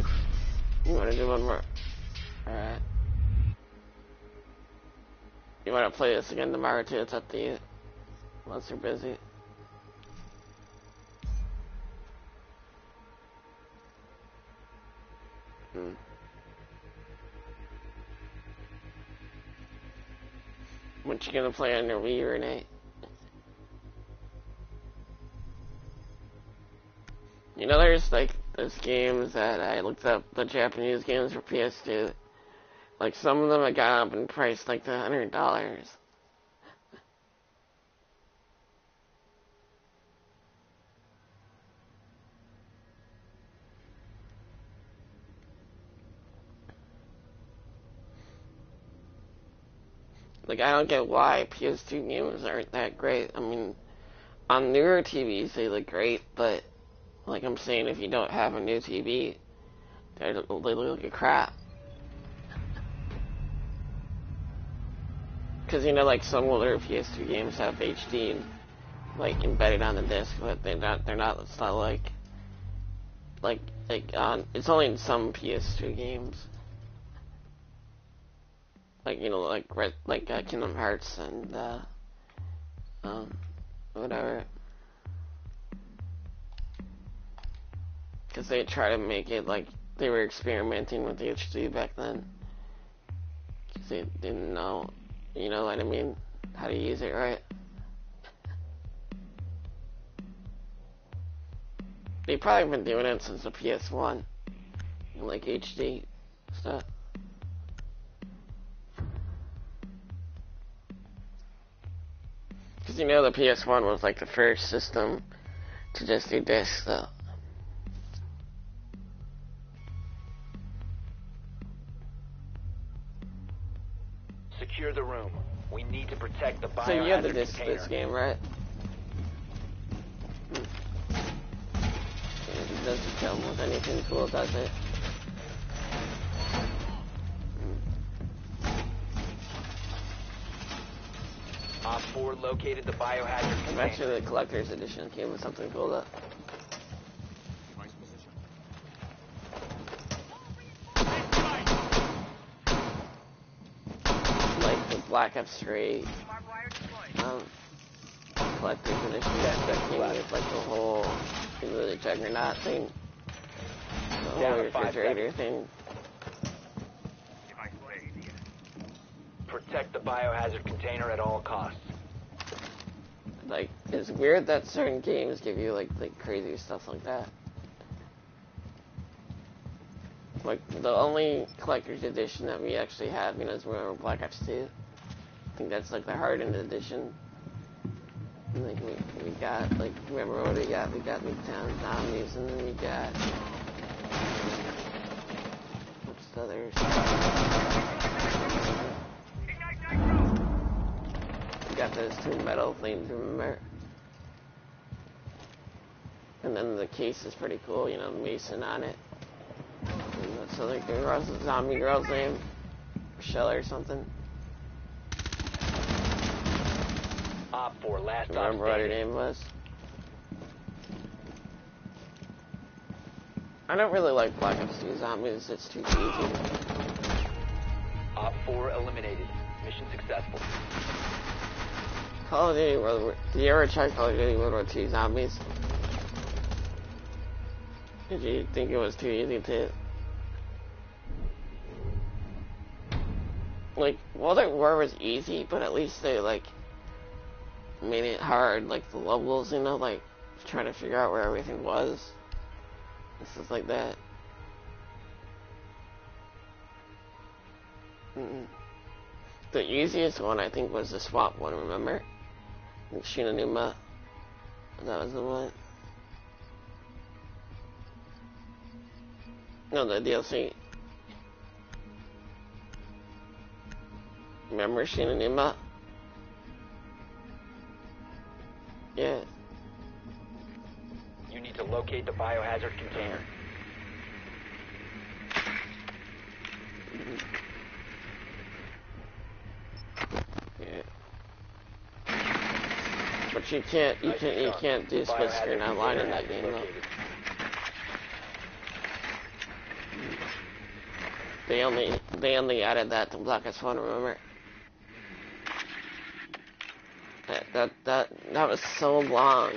You wanna do one more? Alright. You wanna play this again tomorrow too? It's up to you. Unless you're busy. What you gonna play on your Wii, Renee? You know, there's games that I looked up, the Japanese games for PS2. Like, some of them I got up in price, like, to $100. Like, I don't get why PS2 games aren't that great. I mean, on newer TVs, they look great, but, like I'm saying, if you don't have a new TV, they look like crap. Because, you know, like, some older PS2 games have HD, like, embedded on the disc, but it's not it's only in some PS2 games. Like, you know, like Kingdom Hearts and, whatever. Because they try to make it like they were experimenting with HD back then. Because they didn't know, you know what I mean, how to use it right. They probably been doing it since the PS1, like HD stuff. Because you know the PS1 was like the first system to just do discs though.
Secure the room. We need to protect the biohazard
So you have the disc
container.
this game, right? It doesn't come with anything cool, does it?
Op 4 located the biohazard container.
Eventually the collector's edition came with something cool though.
Device position.
Like the Black Ops 3 collector's edition that came with like the whole, you know, the Juggernaut thing. The whole
Down to 5
refrigerator thing.
Device ready.
Protect the biohazard container at all costs.
Like, it's weird that certain games give you like crazy stuff like that. Like, the only collector's edition that we actually have, you know, is remember Black Ops 2. I think that's like the hardened edition. And, like, we got, like, remember what we got? We got Midtown Zombies, and then we got... what's the others? We got those two metal things, remember? And then the case is pretty cool, you know, Mason on it. And that's other girl's zombie girl's name, Michelle or something.
Op 4 last op
Remember what her
standing.
name was? I don't really like Black Ops 2 Zombies, it's too easy.
Op 4 eliminated. Mission successful.
Call of Duty World War... Did you ever try Call of Duty World War II Zombies? Did you think it was too easy to... Like, World at War was easy, but at least they, like, made it hard, like, the levels, you know, like, trying to figure out where everything was. And stuff like that. The easiest one, I think, was the swap one, remember? Like Shinonuma. That was the one. No, the DLC. Remember Shinonuma? Yeah.
You need to locate the biohazard container.
Yeah. But you can't do split screen online in that game though. They only added that to Black Ops 1, remember? That was so long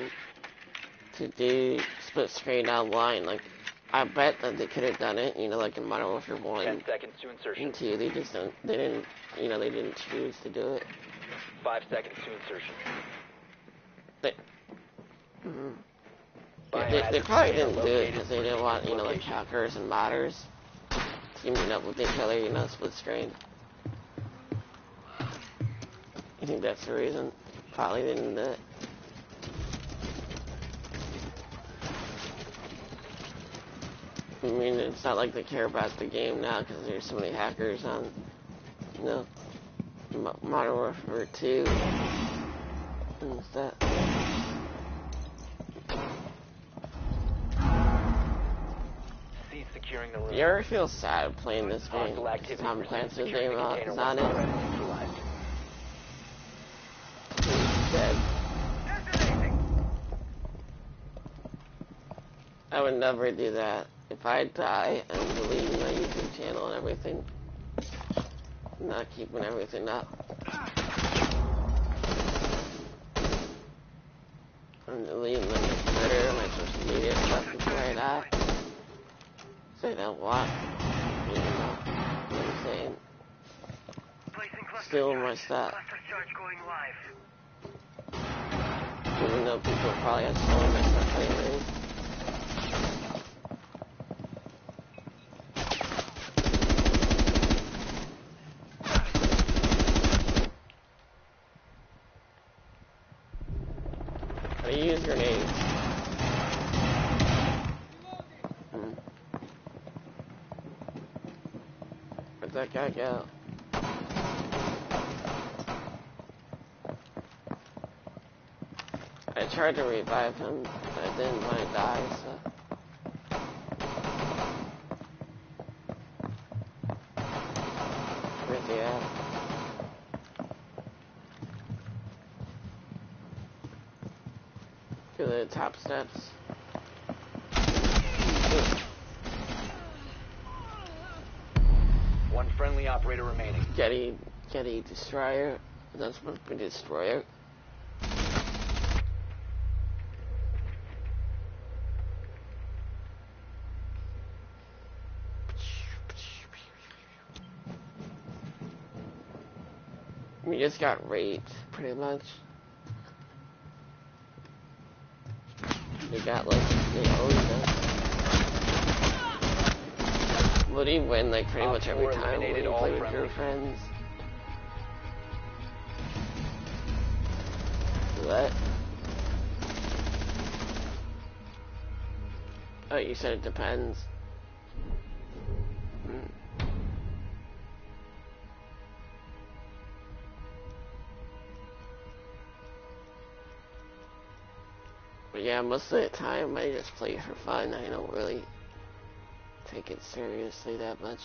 to do split screen online. Like, I bet that they could have done it, you know, like in Modern Warfare 1
10 seconds to insertion.
and 2. They didn't choose to do it.
5 seconds to insertion.
They probably didn't do it because they didn't want, you know, like hackers and modders teaming up with each other, you know, split screen. I think that's the reason. Probably didn't do it. I mean, it's not like they care about the game now because there's so many hackers on, you know, Modern Warfare 2 and stuff.
Cease securing the room.
You ever feel sad playing this game?
Hostile activity.
Tom
Proceed
Clancy's
securing
name
the container
is
once
on
the threat
it.
is neutralized.
He's dead. I would never do that. If I die, I'm deleting my YouTube channel and everything. I'm not keeping everything up. I'm deleting my Twitter, my social media stuff before I die. So I don't want, you know what I'm saying, stealing my stuff. Even though people probably have stolen my stuff anyways. How do you use grenades? Where'd that guy go? I tried to revive him, but I didn't want to die, so... Where's he at? To the top steps.
One friendly operator remaining.
Getty Destroyer. That's supposed to be Destroyer. We just got raped, pretty much. We got, like, they owned us. What do you win, like, pretty much every time when you play with your friends? What? Oh, you said it depends. But yeah, most of the time I just play for fun. I don't really take it seriously that much.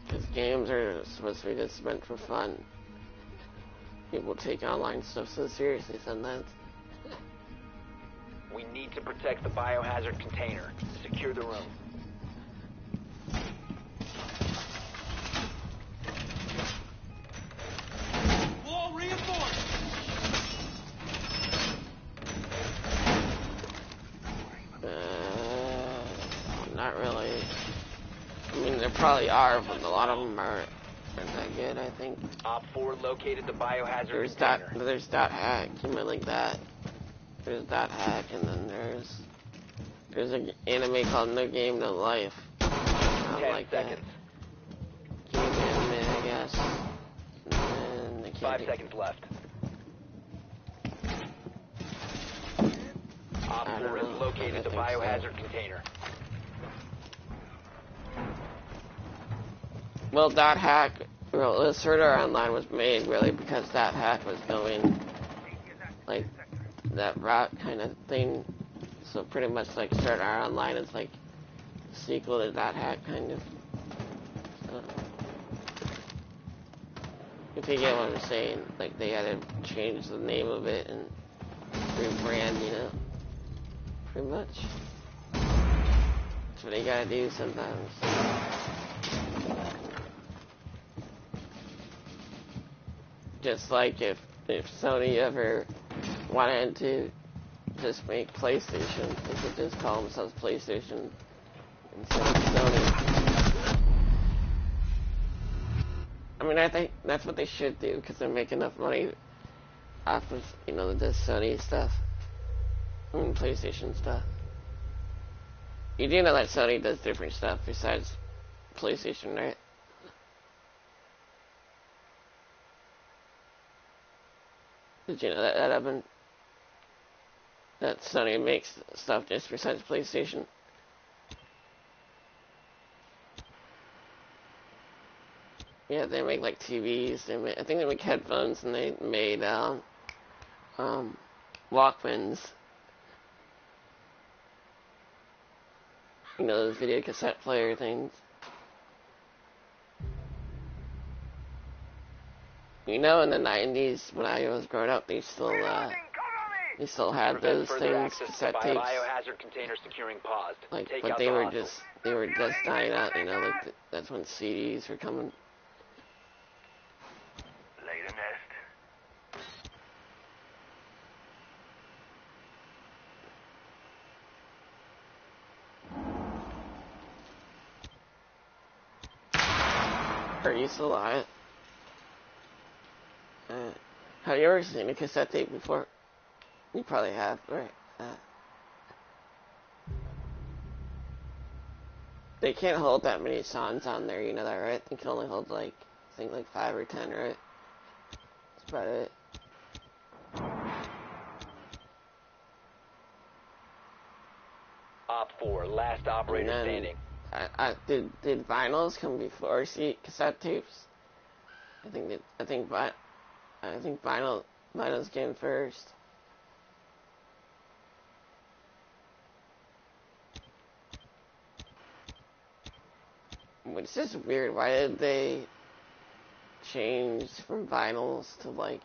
Because games are supposed to be just meant for fun. People take online stuff so seriously sometimes.
We need to protect the biohazard container. Secure the room.
Wall reinforced.
Not really. I mean, there probably are, but a lot of them aren't that good, I think.
Op 4 located the biohazard
There's
container.
there's .hack, you might like that. There's .hack, and then there's an anime called No Game No Life. I
10
like
seconds.
that. Game anime, I guess. And I can't
5
think-
seconds left. Op
I
4
don't
has
know.
located
I
the
think so.
biohazard container.
Well, .hack, well, the server online was made really because .hack was going like that route kind of thing. So pretty much like Server Online is like a sequel to .hack kind of. So, if you get what I'm saying, like they had to change the name of it and rebrand, you know, pretty much. That's what you gotta do sometimes. Just like if Sony ever wanted to just make PlayStation, they could just call themselves PlayStation instead of Sony. I mean, I think that's what they should do because they make enough money off of, you know, the Sony stuff. I mean, PlayStation stuff. You do know that Sony does different stuff besides PlayStation, right? Did you know that happened? That Sony makes stuff just besides PlayStation? Yeah, they make like TVs. I think they make headphones, and they made Walkmans. You know, those video cassette player things. You know, in the 90s, when I was growing up, they still, they still
To
had
prevent
those
further
things,
access to the
cassette tapes.
biohazard container securing paused.
Like,
Take
but
out
they
the
were
hostiles.
just dying out, you know, like, that's when CDs were coming.
Lay the nest.
Are you still alive? Have you ever seen a cassette tape before? You probably have, right? They can't hold that many songs on there, you know that, right? They can only hold, like, I think, like 5 or 10, right? That's about it.
Op 4, last operator
And then,
standing.
did vinyls come before cassette tapes? I think vinyls came first. It's just weird. Why did they change from vinyls to like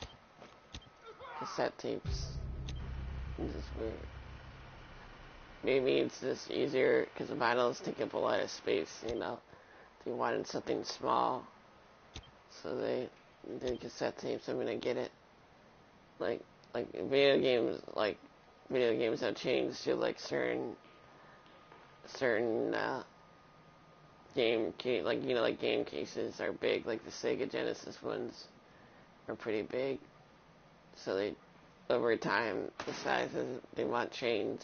cassette tapes? It's just weird. Maybe it's just easier because the vinyls take up a lot of space. You know, they wanted something small, so they did cassette tapes. I mean, I get it. Like video games have changed to like certain game cases are big, like the Sega Genesis ones are pretty big. So they, over time, the sizes, they want change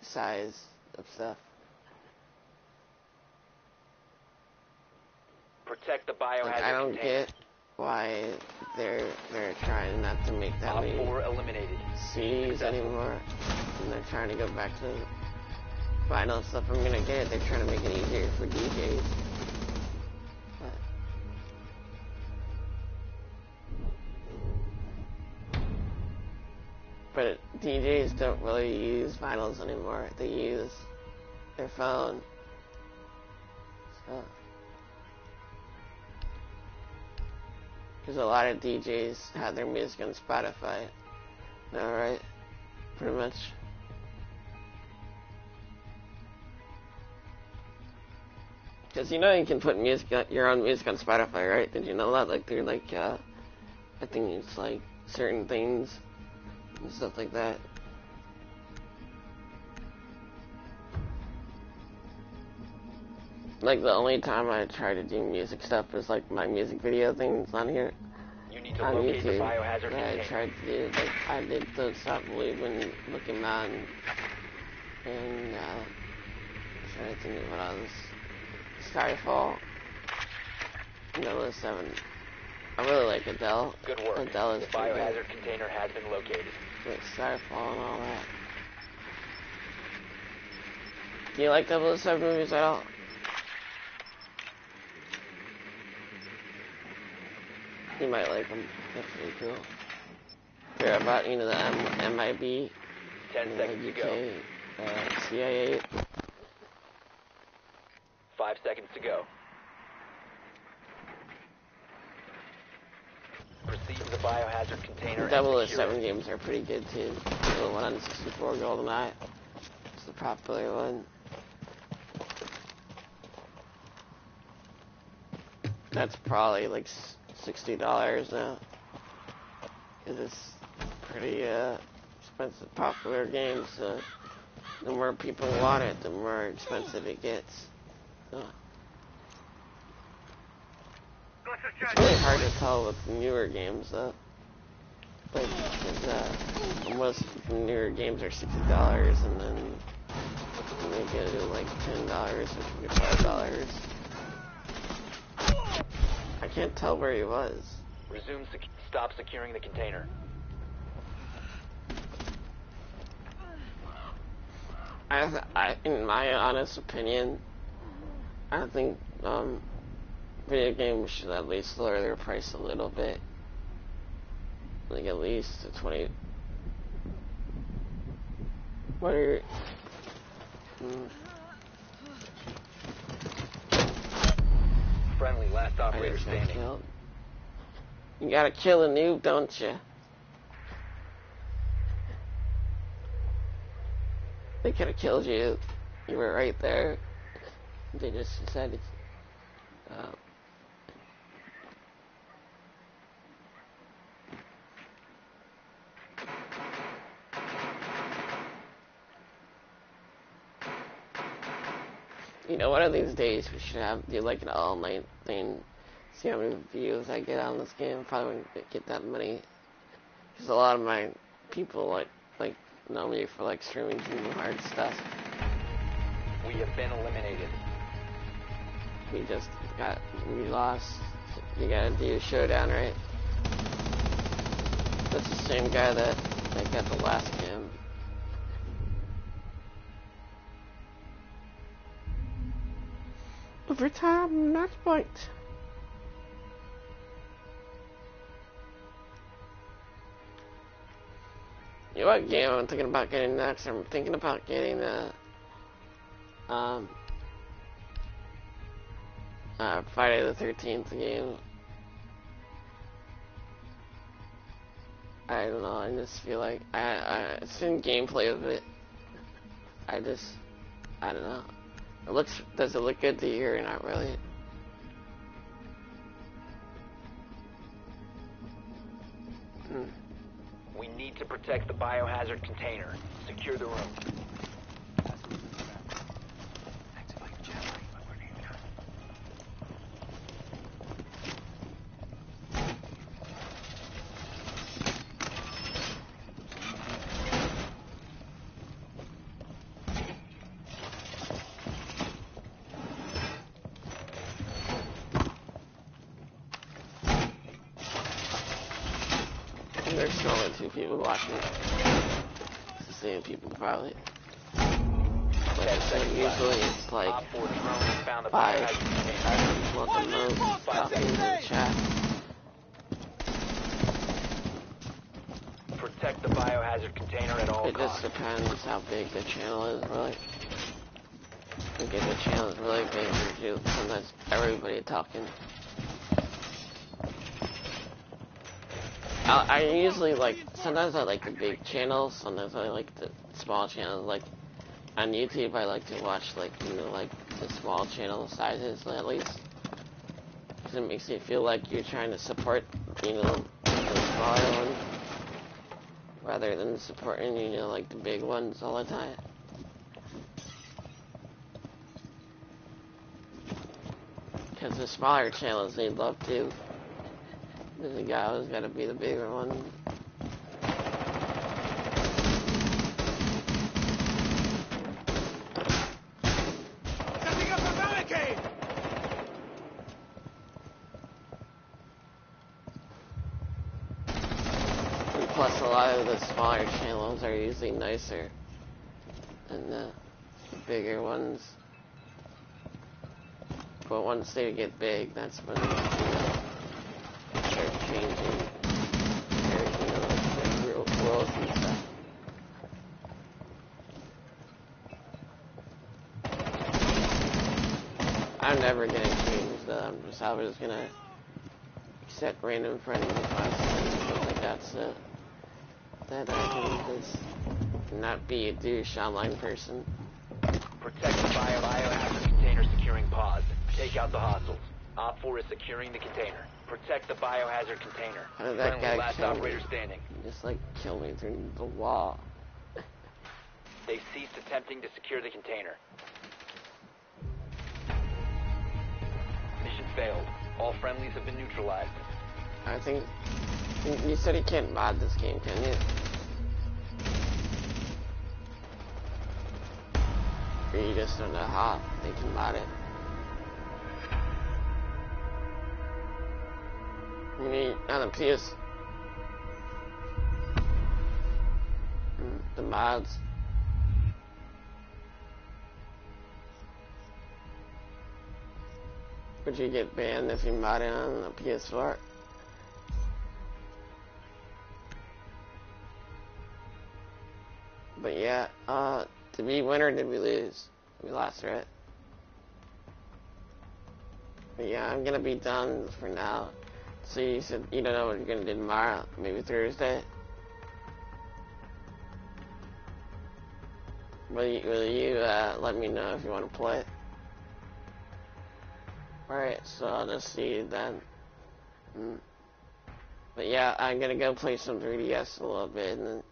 the size of stuff.
Protect the
Like,
biohazard
I don't
container.
get why they're trying not to make that
Op
many
4 eliminated.
CDs anymore, and they're trying to go back to vinyl stuff. I'm gonna get it. They're trying to make it easier for DJs. But DJs don't really use vinyls anymore. They use their phone. So, because a lot of DJs have their music on Spotify. Alright? Pretty much. Because you know you can put your own music on Spotify, right? Did you know that? Like, they're like, I think it's like certain things and stuff like that. Like, the only time I try to do music stuff is like my music video things on here.
You need to
On
locate the
YouTube.
biohazard
Yeah, I
container.
tried to do, like, I did Don't Stop Believing, Looking On, and, trying to think of what else. Skyfall. No, 7. I really like Adele.
Good work.
Adele is
The
pretty good.
biohazard container has been located.
Like Skyfall and all that. Do you like 007 movies at all? You might like them. They're pretty cool. They're about, you know, the MIB,
10 seconds to go.
UK, CIA.
5 seconds to go. Proceed to the biohazard container
The
and secure
007
it.
games are pretty good too. The one on 64, GoldenEye. It's the popular one. That's probably like $60 now. Because it's pretty expensive, popular game, so the more people want it, the more expensive it gets. So, it's really hard to tell with newer games though. Like, most newer games are $60 and then they get it like $10 or $5. I can't tell where he was.
Stop securing the container.
In my honest opinion, I think video games should at least lower their price a little bit. Like at least to 20. What are your...
Friendly, last operator standing.
Killed. You gotta kill a noob, don't you? They could have killed you. You were right there. They just decided. Uh, you know, one of these days we should do like an all-night thing. See how many views I get on this game. Probably wouldn't get that many. Because a lot of my people like know me for like streaming Kingdom Hearts stuff.
We have been eliminated.
We lost. You gotta do a showdown, right? That's the same guy that got the last game. Overtime, match point. You know what game I'm thinking about getting next? I'm thinking about getting Friday the 13th game. I don't know, I just feel like I've seen gameplay of it. I don't know. Does it look good to you or not really?
We need to protect the biohazard container. Secure the room.
There's still only 2 people watching. It's the same people probably. But so usually it's like 5 people at the most talking in the chat.
Protect the biohazard container at all
It just
costs.
depends how big the channel is, really. If the channel is really big, usually sometimes everybody talking. I usually sometimes I like the big channels, sometimes I like the small channels. Like, on YouTube, I like to watch, the small channel sizes, at least. Because it makes you feel like you're trying to support, the smaller ones. Rather than supporting, the big ones all the time. Because the smaller channels, they love to. There's a guy who's got to be the bigger one.
Setting up a barricade!
And plus, a lot of the smaller channels are usually nicer than the bigger ones. But once they get big, that's when start changing everything, the real world and stuff. I'm never gonna change them. I was just gonna accept random friend requests and stuff like that, so that I can just not be a douche online person.
Protect the biohazard container securing pods. Take out the hostiles. Op 4 is securing the container. Protect the biohazard container.
How did that
Friendly
guy
last
kill me?
operator standing.
Just kill me through the wall.
They've ceased attempting to secure the container. Mission failed. All friendlies have been neutralized.
I think you said you can't mod this game, can you? Or you just don't know how they can mod it. I mean, on the PS, the mods. Would you get banned if you mod it on the PS4? But yeah, did we win or did we lose? We lost, right? But yeah, I'm gonna be done for now. So you said you don't know what you're gonna do tomorrow, maybe Thursday? will you let me know if you want to play? Alright, so I'll just see you then. But yeah, I'm gonna go play some 3DS a little bit and then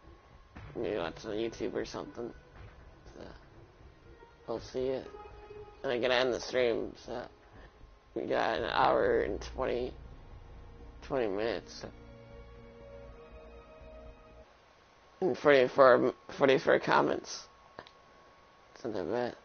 maybe watch some YouTube or something. So, we'll see you. And I'm gonna end the stream, so we got an hour and 20 minutes. And 44 comments. It's not that bad.